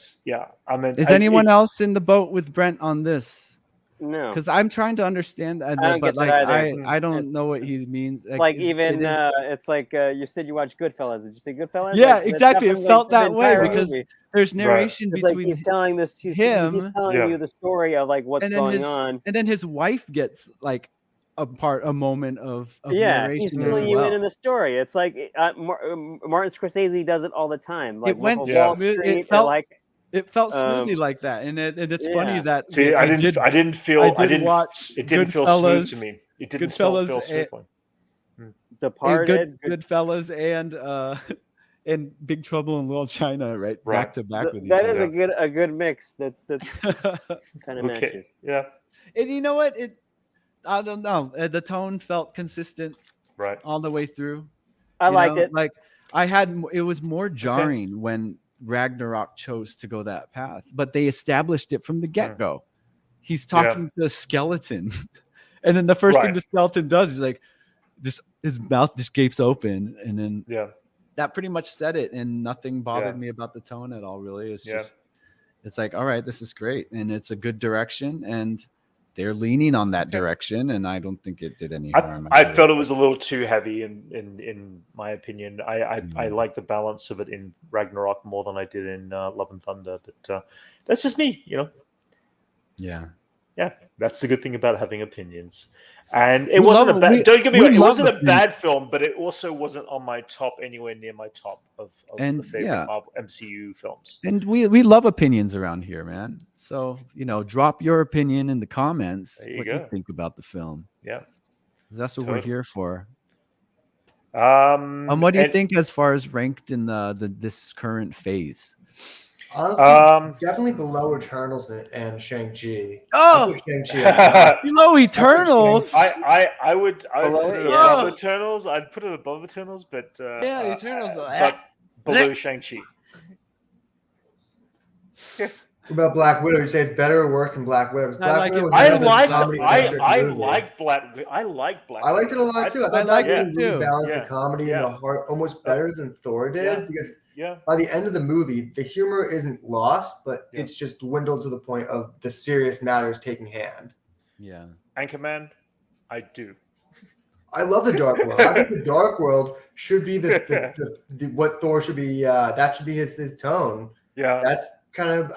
I mean, is anyone else in the boat with Brent on this? No, because I'm trying to understand that, but I don't know what he means. It's like you said you watched Goodfellas. Did you say Goodfellas? Yeah, exactly. It felt that way because there's narration between he's telling this to him. He's telling you the story of like what's going on, and then his wife gets like a moment of narration. He's filling you in the story. It's like Martin Scorsese does it all the time. Like it went Street, it felt smoothly like that, and it's funny that I didn't feel smooth to me. It didn't feel smoothly. Departed, Goodfellas, and Big Trouble in Little China, right back to back with each other. That is a good mix. That's kind of matches. Yeah, and you know what? I don't know. The tone felt consistent, right, all the way through. I liked it. Like it was more jarring when Ragnarok chose to go that path, but they established it from the get-go. He's talking to a skeleton, and then the first thing the skeleton does is like, just his mouth just gapes open, and then that pretty much said it, and nothing bothered me about the tone at all. Really, it's just, it's like, all right, this is great, and it's a good direction, and they're leaning on that direction, and I don't think it did any harm. I felt it was a little too heavy, in my opinion. I like the balance of it in Ragnarok more than I did in Love and Thunder, but that's just me, Yeah, that's the good thing about having opinions. And it wasn't a bad. Don't get me wrong. It wasn't a bad film, but it also wasn't on my top, anywhere near my top of the favorite Marvel MCU films. And we love opinions around here, man. So drop your opinion in the comments. You think about the film. Yeah, that's what we're here for. And what do you think as far as ranked in this current phase? Honestly, definitely below Eternals and Shang-Chi. Oh, below Eternals. I would put it above Eternals. I'd put it above Eternals, but Eternals. But below Shang-Chi. What about Black Widow? You say it's better or worse than Black Widow? I like Black Widow. I liked it a lot too. I liked it too. Balanced the comedy and the heart almost better than Thor did because by the end of the movie, the humor isn't lost, but it's just dwindled to the point of the serious matters taking hand. Yeah. Anchorman, I do. I love the Dark World. I think the Dark World should be the what Thor should be. That should be his tone. Yeah, that's kind of.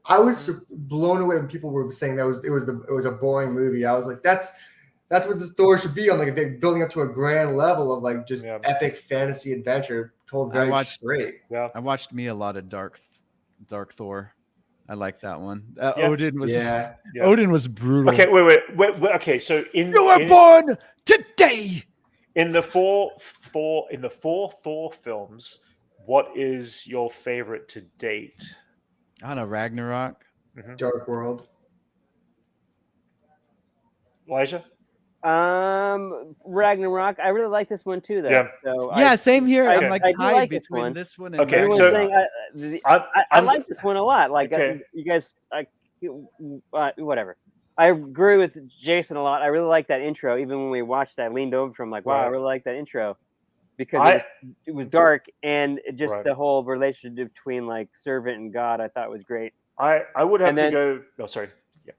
I was blown away when people were saying that it was a boring movie. I was like, that's what the Thor should be on. Like they're building up to a grand level of like just epic fantasy adventure told very straight. Yeah, I watched a lot of Dark Thor. I like that one. Odin was Odin was brutal. Okay, wait. Okay, so you were born today. In the four Thor films, what is your favorite to date? I don't know, Ragnarok. Dark World. Elijah? Ragnarok. I really like this one too, though. Yeah. So Same here. I'm like I tied like between this one and okay. Ragnarok. So I like this one a lot. Like you guys, whatever. I agree with Jason a lot. I really like that intro. Even when we watched it, I leaned over from like, wow, I really like that intro because it was dark and just the whole relationship between like servant and God. I thought was great. I would have to go. Oh, sorry. Yeah.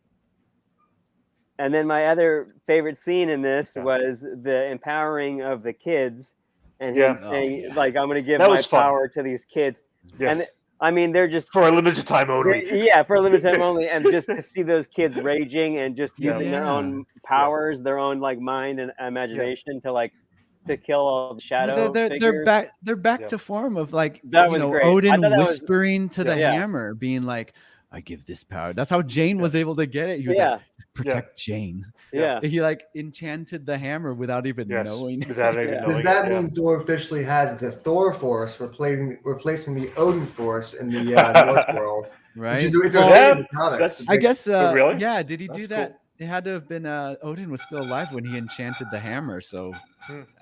And then my other favorite scene in this was the empowering of the kids and him saying, like, I'm going to give my power to these kids. Yes. And I mean, they're just for a limited time only. Yeah, for a limited time only, and just to see those kids raging and just using their own powers, their own like mind and imagination to kill all the shadow. They're back. They're back to form of like great. Odin whispering to the hammer, being like, I give this power. That's how Jane was able to get it. He was like, protect Jane. Yeah. He like enchanted the hammer without even knowing. Does that mean Thor officially has the Thor Force replacing the Odin Force in the North world? Right. I guess. Really? Yeah. Did he do that? Cool. It had to have been Odin was still alive when he enchanted the hammer. So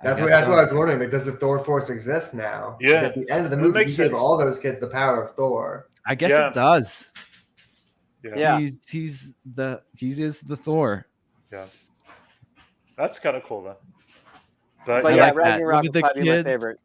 that's what I was wondering. Like, does the Thor Force exist now? Yeah. At the end of the movie, he gave all those kids the power of Thor. I guess it does. Yeah. He's the Thor. Yeah. That's kind of cool though. But like Ragnarok is probably my favorite.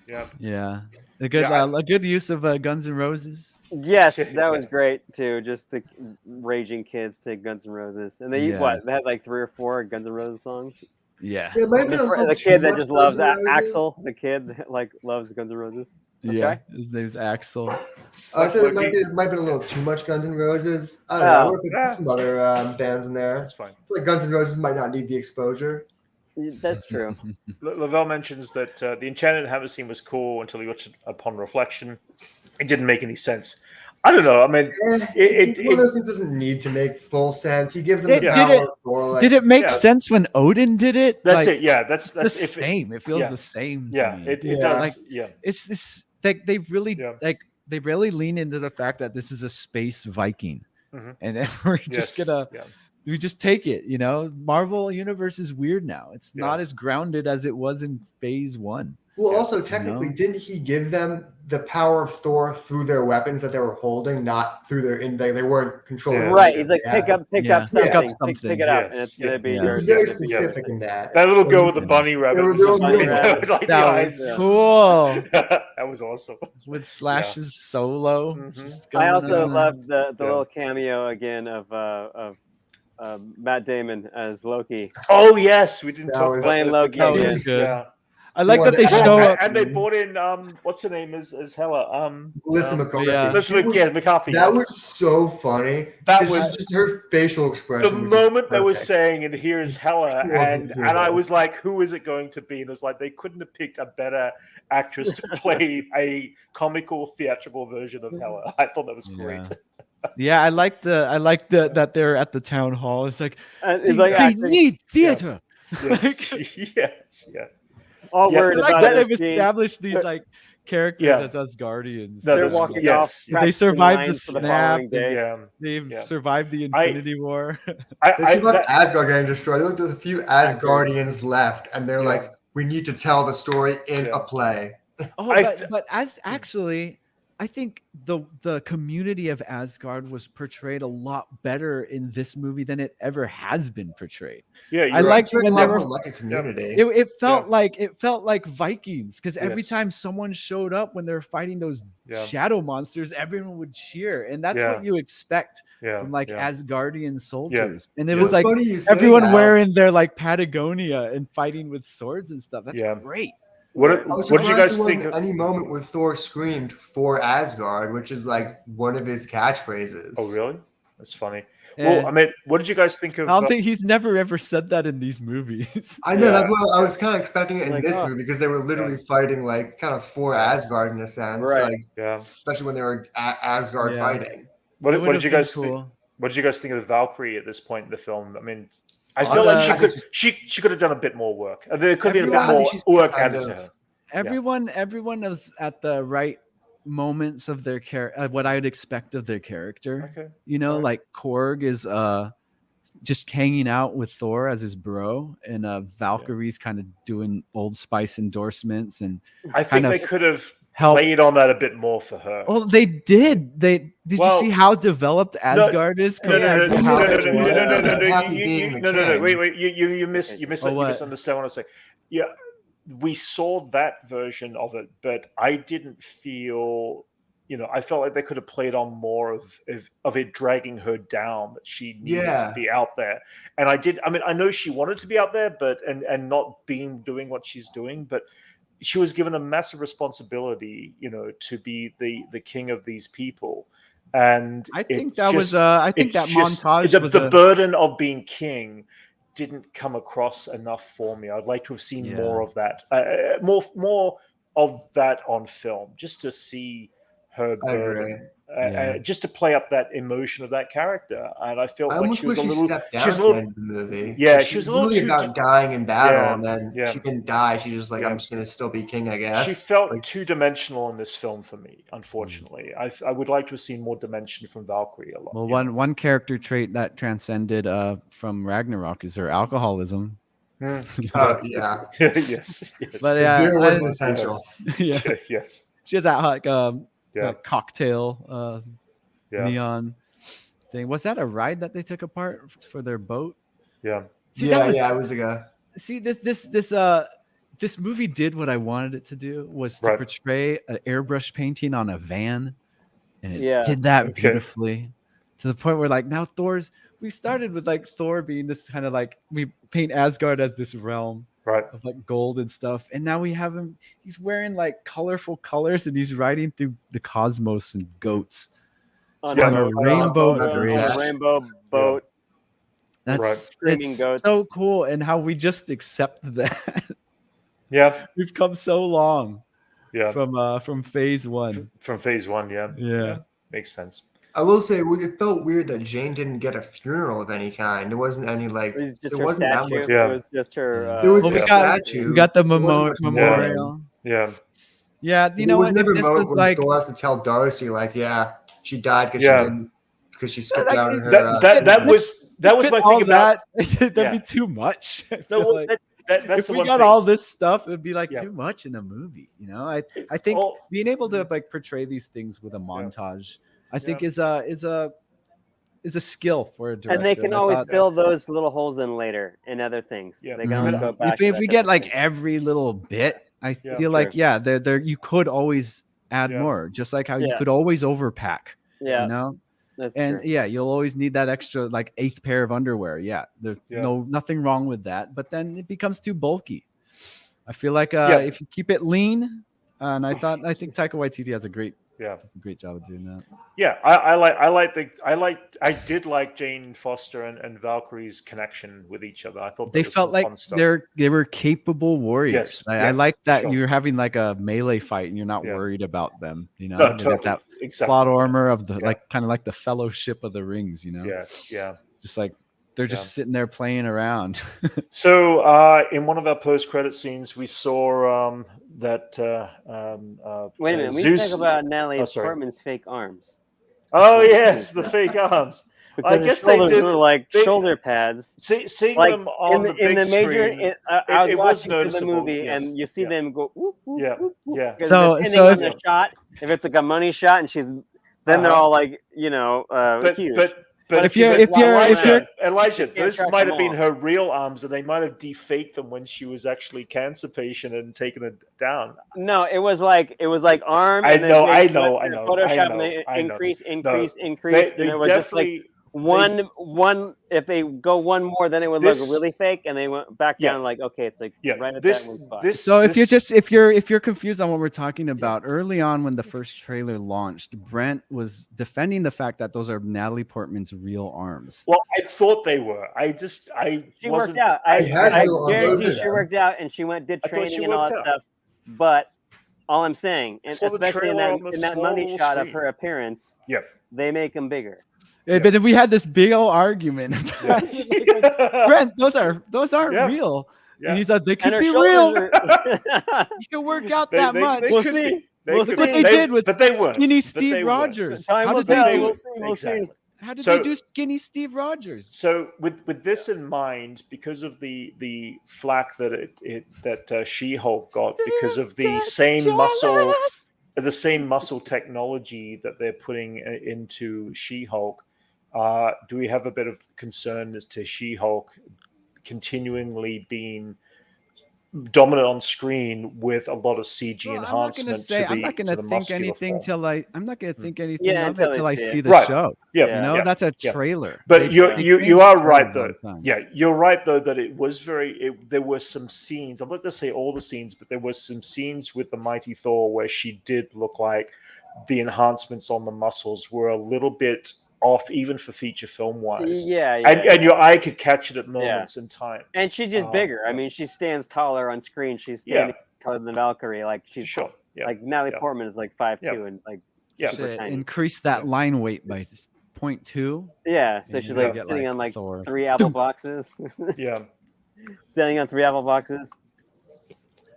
Yeah. Yeah. A good use of Guns N' Roses. Yes, that was great too. Just the raging kids to Guns N' Roses, and they they had like 3 or 4 Guns N' Roses songs. Yeah. The kid that just loves Axel. The kid that like loves Guns N' Roses. His name's Axel. I said it might be a little too much Guns N' Roses. I don't know. I would put some other bands in there. That's fine. I feel like Guns N' Roses might not need the exposure. That's true. Lavelle mentions that the Enchanted Hammer scene was cool until he watched it upon reflection. It didn't make any sense. I don't know. I mean, one of those things doesn't need to make full sense. He gives them the power for like. Did it make sense when Odin did it? That's it. Yeah, that's the same. It feels the same. Yeah, to me. It does. Like, it's like they really they really lean into the fact that this is a space Viking, and then we're just gonna. Yeah. We just take it, Marvel universe is weird now. It's not as grounded as it was in phase 1. Well, also technically, didn't he give them the power of Thor through their weapons that they were holding, not through they weren't controlling? Right. He's like, pick up something. Pick it up, and it's gonna be. It's very specific in that. That little girl with the bunny rabbit. That was cool. That was awesome. With Slash's solo. I also loved the little cameo again of Matt Damon as Loki. Oh yes, we didn't talk about playing Loki. That was good. Yeah. I like that they show up, and they brought in what's her name as Hela? Melissa McCarthy. McCarthy. That was so funny. That was just her facial expression. The moment they were saying, "And here's Hela," and I was like, "Who is it going to be?" And it was like they couldn't have picked a better actress to play a comical theatrical version of Hela. I thought that was great. Yeah, I like that they're at the town hall. It's like they need theater. Yes. All words like that they've established these like characters as Asgardians. They're walking off. They survived the snap. They've survived the Infinity War. They survived Asgard getting destroyed. Look, there's a few Asgardians left, and they're like, we need to tell the story in a play. But as actually, the community of Asgard was portrayed a lot better in this movie than it ever has been portrayed. Yeah, I liked when they were like a community. It felt like Vikings, because every time someone showed up when they were fighting those shadow monsters, everyone would cheer, and that's what you expect from like Asgardian soldiers. And it was like everyone wearing their like Patagonia and fighting with swords and stuff. That's great. What did you guys think? Any moment where Thor screamed "for Asgard," which is like one of his catchphrases. Oh, really? That's funny. Well, I mean, what did you guys think of? I don't think he's never ever said that in these movies. I know that's what I was kind of expecting it in this movie, because they were literally fighting like kind of for Asgard in a sense, right? Like, especially when they were Asgard fighting. What did you guys think? What did you guys think of the Valkyrie at this point in the film? I mean, I feel like she could have done a bit more work. There could be a bit more work added to her. Everyone was at the right moments of their what I would expect of their character. Okay. You know, like Korg is just hanging out with Thor as his bro, and Valkyrie's kind of doing Old Spice endorsements, and I think they could have played on that a bit more for her. Well, they did. Did you see how developed Asgard is? No. Wait. You misunderstand what I say. Yeah, we saw that version of it, but I didn't feel. I felt like they could have played on more of it dragging her down, that she needed to be out there. And I did. I mean, I know she wanted to be out there, but and not doing what she's doing, but she was given a massive responsibility, to be the king of these people. And I think that montage was the burden of being king didn't come across enough for me. I'd like to have seen more of that, more of that on film, just to see her burden, just to play up that emotion of that character. And I felt like she was a little in the movie. Yeah, she was a little really about dying in battle, and then she didn't die. She's just like, I'm just gonna still be king, I guess. She felt two-dimensional in this film for me, unfortunately. I would like to have seen more dimension from Valkyrie a lot. Well, one character trait that transcended from Ragnarok is her alcoholism. Yes. But beer wasn't essential. Yes. She has that like cocktail neon thing. Was that a ride that they took apart for their boat? Yeah. See, it was like a. See, this movie did what I wanted it to do, was to portray an airbrush painting on a van, and it did that beautifully, to the point where like now we started with like Thor being this kind of like, we paint Asgard as this realm of like gold and stuff, and now we have him, he's wearing like colorful colors, and he's riding through the cosmos and goats on a rainbow boat. That's it's so cool, and how we just accept that. We've come so long from phase one. From phase one, yeah. Makes sense. I will say, it felt weird that Jane didn't get a funeral of any kind. There wasn't any like. It wasn't that much. It was just her. There was a statue. We got the memorial. Yeah. You know what? This was like Thor has to tell Darcy, like, she died because she skipped out on her. That was my thing about that'd be too much. That's if we got all this stuff, it'd be like too much in a movie. I think being able to like portray these things with a montage, I think is a skill for a director. And they can always fill those little holes in later in other things. They can always go back. If we get like every little bit, I feel like there you could always add more, just like how you could always overpack. That's true. You'll always need that extra like 8th pair of underwear. There's nothing wrong with that, but then it becomes too bulky. I feel like if you keep it lean, and I think Taika Waititi has a great job of doing that. I did like Jane Foster and Valkyrie's connection with each other. I thought they felt like they were capable warriors. I like that you're having like a melee fight and you're not worried about them. Totally. That plot armor of the like kind of like the Fellowship of the Rings. Just like they're just sitting there playing around. So in one of our post-credit scenes, we saw that. Wait a minute, we talk about Natalie Portman's fake arms. Oh yes, the fake arms. I guess they did like shoulder pads. Seeing like them on the big screen. I was watching was the movie, yes. and you see them go. Whoop, whoop, Yeah, whoop, whoop, yeah. So on if the shot, if it's like a money shot, and she's then they're all like huge. But if you're Elijah, those might have been her real arms, and they might have defaked them when she was actually cancer patient and taken it down. No, it was like arm. I know. Photoshop and they increase. And it was just like one. If they go one more, then it would look really fake, and they went back down. Like, okay, it's like right at that one spot. So if you're confused on what we're talking about, early on when the first trailer launched, Brent was defending the fact that those are Natalie Portman's real arms. Well, I thought they were. She worked out. I guarantee she worked out, and she did training and all that stuff. But all I'm saying, and especially in that money shot of her appearance, they make them bigger. Yeah. But we had this big old argument. Brent, those aren't real. Yeah. And he's like, they could be real. You can work out that much. We'll see. Look what they did with skinny Steve Rogers. How did they do? We'll see. How did they do skinny Steve Rogers? So with this in mind, because of the flack that She-Hulk got because of the same muscle technology that they're putting into She-Hulk, do we have a bit of concern as to She-Hulk continually being dominant on screen with a lot of CG enhancement? I'm not going to think anything till I see the show. Yeah, that's a trailer. But you are right though. Yeah, you're right though that it was there were some scenes. I'm not going to say all the scenes, but there was some scenes with the Mighty Thor where she did look like the enhancements on the muscles were a little bit off, even for feature film wise. And your eye could catch it at moments in time. And she's just bigger. I mean, she stands taller on screen. She's standing taller than Valkyrie. Like she's like Natalie Portman is like 5'2" and like increase that line weight by 0.2. Yeah, so she's like sitting on like Thor. 3 apple boxes. Standing on 3 apple boxes.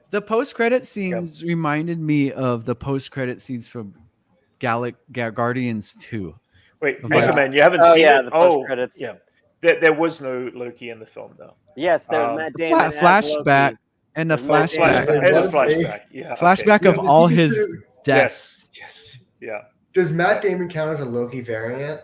The post-credit scenes reminded me of the post-credit scenes from Guardians 2. Wait, Anchorman, you haven't seen it? The post-credits. Yeah. There was no Loki in the film, though. Yes, there was Matt Damon. Flashback and a flashback. Flashback of all his deaths. Yes. Yeah. Does Matt Damon count as a Loki variant?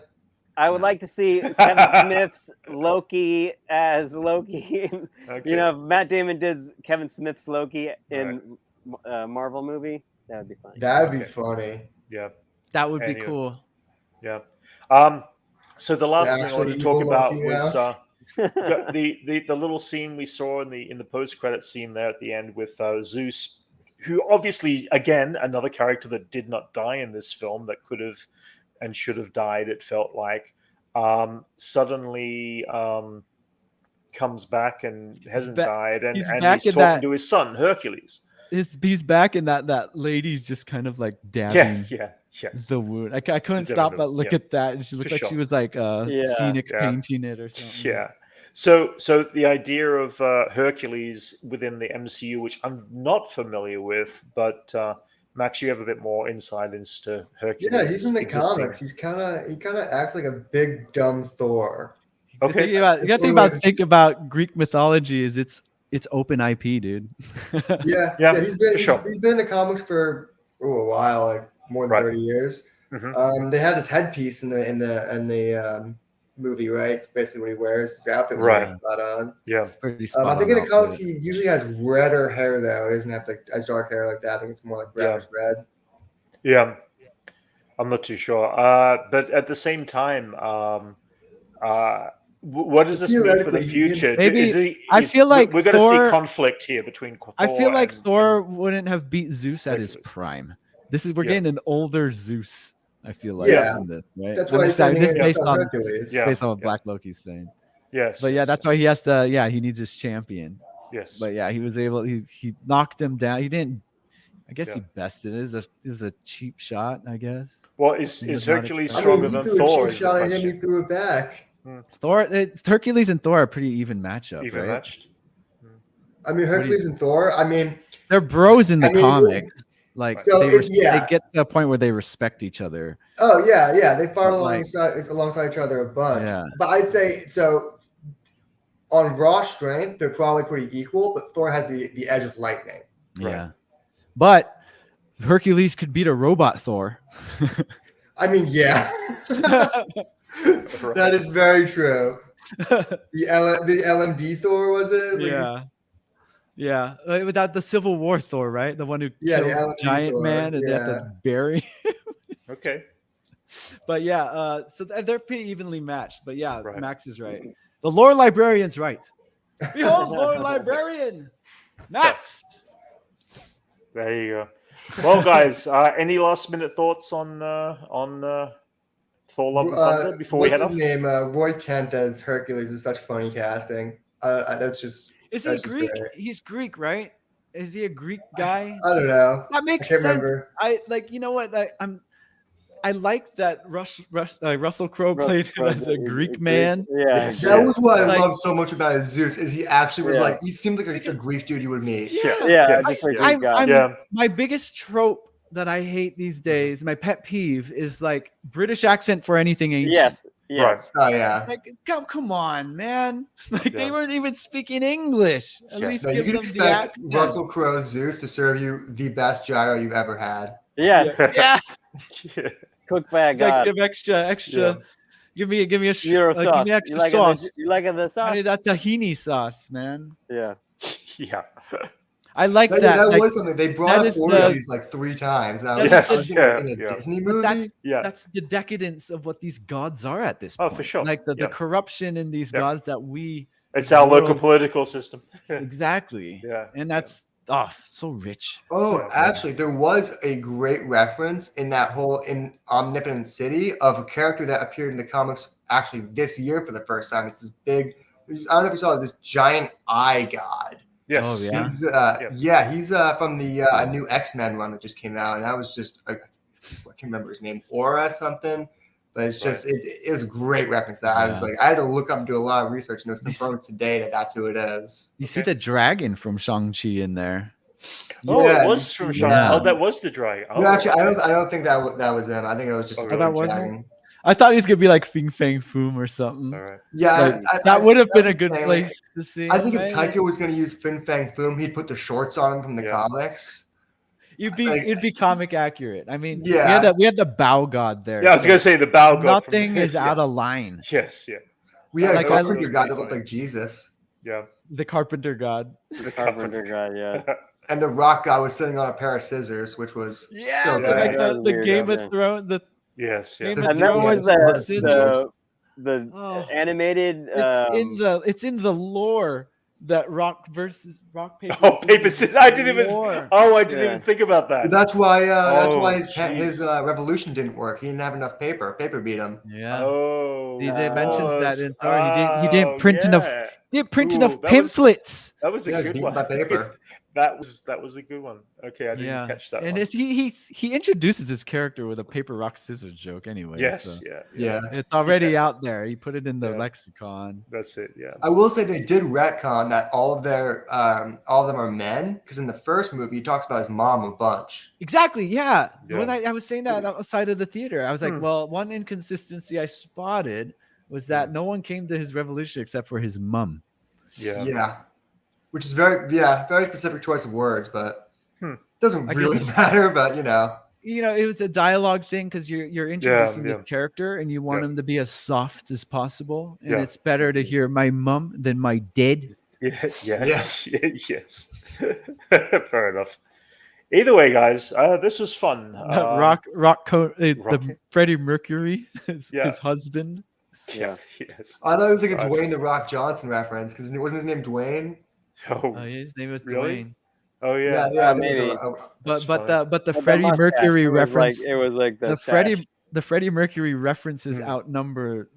I would like to see Kevin Smith's Loki as Loki. Okay. Matt Damon did Kevin Smith's Loki in a Marvel movie. That would be fun. That would be funny. Yeah. That would be cool. Yeah. So the last thing I want to talk about was the little scene we saw in the post-credit scene there at the end with Zeus, who obviously, again, another character that did not die in this film that could have and should have died, it felt like, suddenly comes back and hasn't died, and he's talking to his son, Hercules. He's back, and that lady's just kind of like dabbing the wound. I couldn't stop but look at that, and she looked like she was like scenic painting it or something. Yeah. So the idea of Hercules within the MCU, which I'm not familiar with, but Max, you have a bit more insight into Hercules. Yeah, he's in the comics. He kind of acts like a big dumb Thor. Okay. You got to think about Greek mythology is it's open IP, dude. Yeah. He's been in the comics for a while, like more than 30 years. Mm-hmm. They had his headpiece in the movie, right? It's basically what he wears. His outfit was spot on. Yeah, it's pretty spot I think in the comics he usually has redder hair though. He doesn't have like as dark hair like that. I think it's more like brownish red. Yeah, I'm not too sure. But at the same time, what does this mean for the future? I feel like we're going to see conflict here between Thor. I feel like Thor wouldn't have beat Zeus at his prime. We're getting an older Zeus. I feel like right? That's why this based on what Black Loki's saying. Yes, but that's why he has to. Yeah, he needs his champion. Yes, but he was able. He knocked him down. He didn't. I guess he bested it. It was a cheap shot. I guess. Well, is Hercules stronger than Thor? He shot at him. He threw it back. Hercules and Thor are a pretty even matchup. Even matched. I mean, Hercules and Thor. I mean, they're bros in the comics. Like So they get to a point where they respect each other. Oh yeah, they fought Like, alongside each other a bunch. Yeah. But I'd say so. On raw strength, they're probably pretty equal, but Thor has the edge of lightning. Yeah, but Hercules could beat a robot Thor. I mean, yeah, that is very true. The LMD Thor was it? Yeah. Without the Civil War Thor, right? The one who kills Giant Thor, Man and they have to bury him. Okay. But yeah, so they're pretty evenly matched. But yeah, Max is right. The lore librarian's right. Behold, lore librarian, Max. There you go. Well, guys, any last minute thoughts on Thor: Love and Thunder before we head off? What's his name? Roy Kent as Hercules is such funny casting. That's just. Is he Greek? He's Greek, right? Is he a Greek guy? I don't know. That makes sense. Remember. You know what? I like that Russell Crowe played him as a Greek man. Yeah, that was what I love so much about Zeus. Is he actually was like he seemed like a Greek dude you would meet. My biggest trope that I hate these days, my pet peeve, is like British accent for anything ancient. Yes. Right. Oh yeah. Like, come on, man! Like they weren't even speaking English. At least you give can them expect the accent. Russell Crowe's Zeus to serve you the best gyro you've ever had. Yes. Yeah. Cooked by a god. Like, give extra. Yeah. Give me a Gyro sauce. Give me extra sauce. You like the sauce? I need that tahini sauce, man. Yeah. Yeah. I like that. That was something they brought up orgies like 3 times. In a Disney movie. That's the decadence of what these gods are at this point. Oh, for sure. Like the corruption in these gods that we. It's our local political system. Exactly. Yeah. And that's so rich. Oh, actually, there was a great reference in that whole in Omnipotent City of a character that appeared in the comics actually this year for the first time. It's this big. I don't know if you saw it, this giant eye god. Yes. Oh, yeah. He's from the new X-Men run that just came out, and that was just I can't remember his name, Aura something, but it's just it was a great reference. That I was like, I had to look up and do a lot of research, and it was confirmed today that that's who it is. You see the dragon from Shang-Chi in there. Oh, it was from Shang-Chi. Yeah. Oh, that was the dragon. Oh, no, actually, I don't think that was him. I think it was just. That wasn't. I thought he was gonna be like Fing Fang Foom or something. All right. Yeah, that would have been a good place to see. I think if Taika was gonna use Fin Fang Foom, he'd put the shorts on him from the comics. It'd be comic accurate. I mean, we had the Bow God there. Yeah, I was gonna say the Bow God. Nothing is out of line. Yes, yeah. We had a Carpenter God that looked like Jesus. Yeah. The Carpenter God. The Carpenter God, yeah. And the Rock God was sitting on a pair of scissors, which was still like the Game of Thrones. Yes, yeah. And that was the animated. It's in the lore that rock paper. Paper scissors. I didn't even think about that. That's why his revolution didn't work. He didn't have enough paper. Paper beat him. Yeah. Oh. He mentions that in Thor. He didn't print enough. He didn't print enough pamphlets. That was a good one. By paper. That was a good one. Okay, I didn't catch that. And one. He introduces his character with a paper rock scissors joke anyway. Yes, so. Yeah. It's already out there. He put it in the lexicon. That's it. Yeah. I will say they did retcon that all of them are men, because in the first movie he talks about his mom a bunch. Exactly. Yeah. When I was saying that outside of the theater, I was like, well, one inconsistency I spotted was that no one came to his revolution except for his mom. Yeah. Yeah. Which is very specific choice of words, but doesn't really matter. But it was a dialogue thing because you're introducing this character and you want him to be as soft as possible, and it's better to hear my mum than my dad. Yes. Fair enough. Either way, guys, this was fun. The Freddie Mercury, his husband. Yeah. Yes. I thought it was like a Dwayne the Rock Johnson reference because wasn't his name Dwayne? Oh, his name was really? Dwayne. Oh yeah, maybe. But the Freddie Mercury reference. It was like the Freddie Mercury references outnumber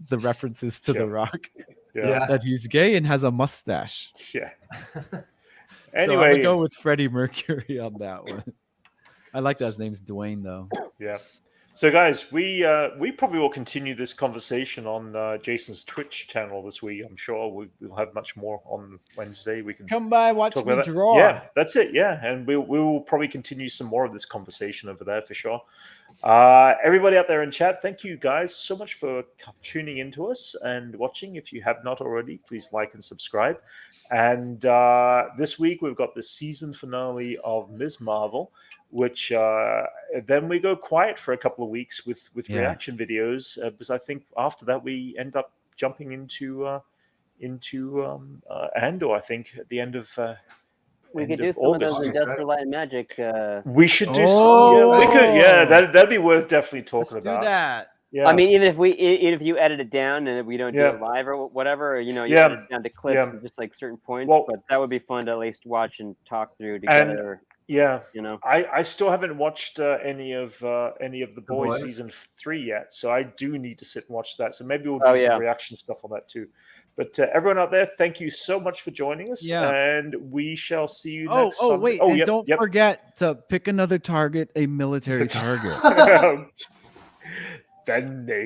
the references to The Rock. Yeah. That he's gay and has a mustache. Yeah. Anyway, so I'm gonna go with Freddie Mercury on that one. I like that his name's Dwayne though. Yeah. So, guys, we probably will continue this conversation on Jason's Twitch channel this week. I'm sure we'll have much more on Wednesday. We can come by, watch me draw. Yeah, that's it. Yeah, and we will probably continue some more of this conversation over there for sure. Everybody out there in chat, thank you guys so much for tuning into us and watching. If you have not already, please like and subscribe. And this week we've got the season finale of Ms. Marvel, which then we go quiet for a couple of weeks with reaction videos, because I think after that we end up jumping into Andor. I think at the end of we could do some August. Of those Industrial Light and Magic. We should do some. Yeah, we could. Yeah, that'd be worth definitely talking about. Do that. Yeah. I mean, even if you edit it down and we don't do it live or whatever, or, you edit it down to clips and just like certain points. Well, but that would be fun to at least watch and talk through together. And, I still haven't watched any of the Boys season 3 yet, so I do need to sit and watch that. So maybe we'll do some reaction stuff on that too. But everyone out there, thank you so much for joining us, and we shall see you next Sunday. Wait, and don't forget to pick another target, a military target. Then name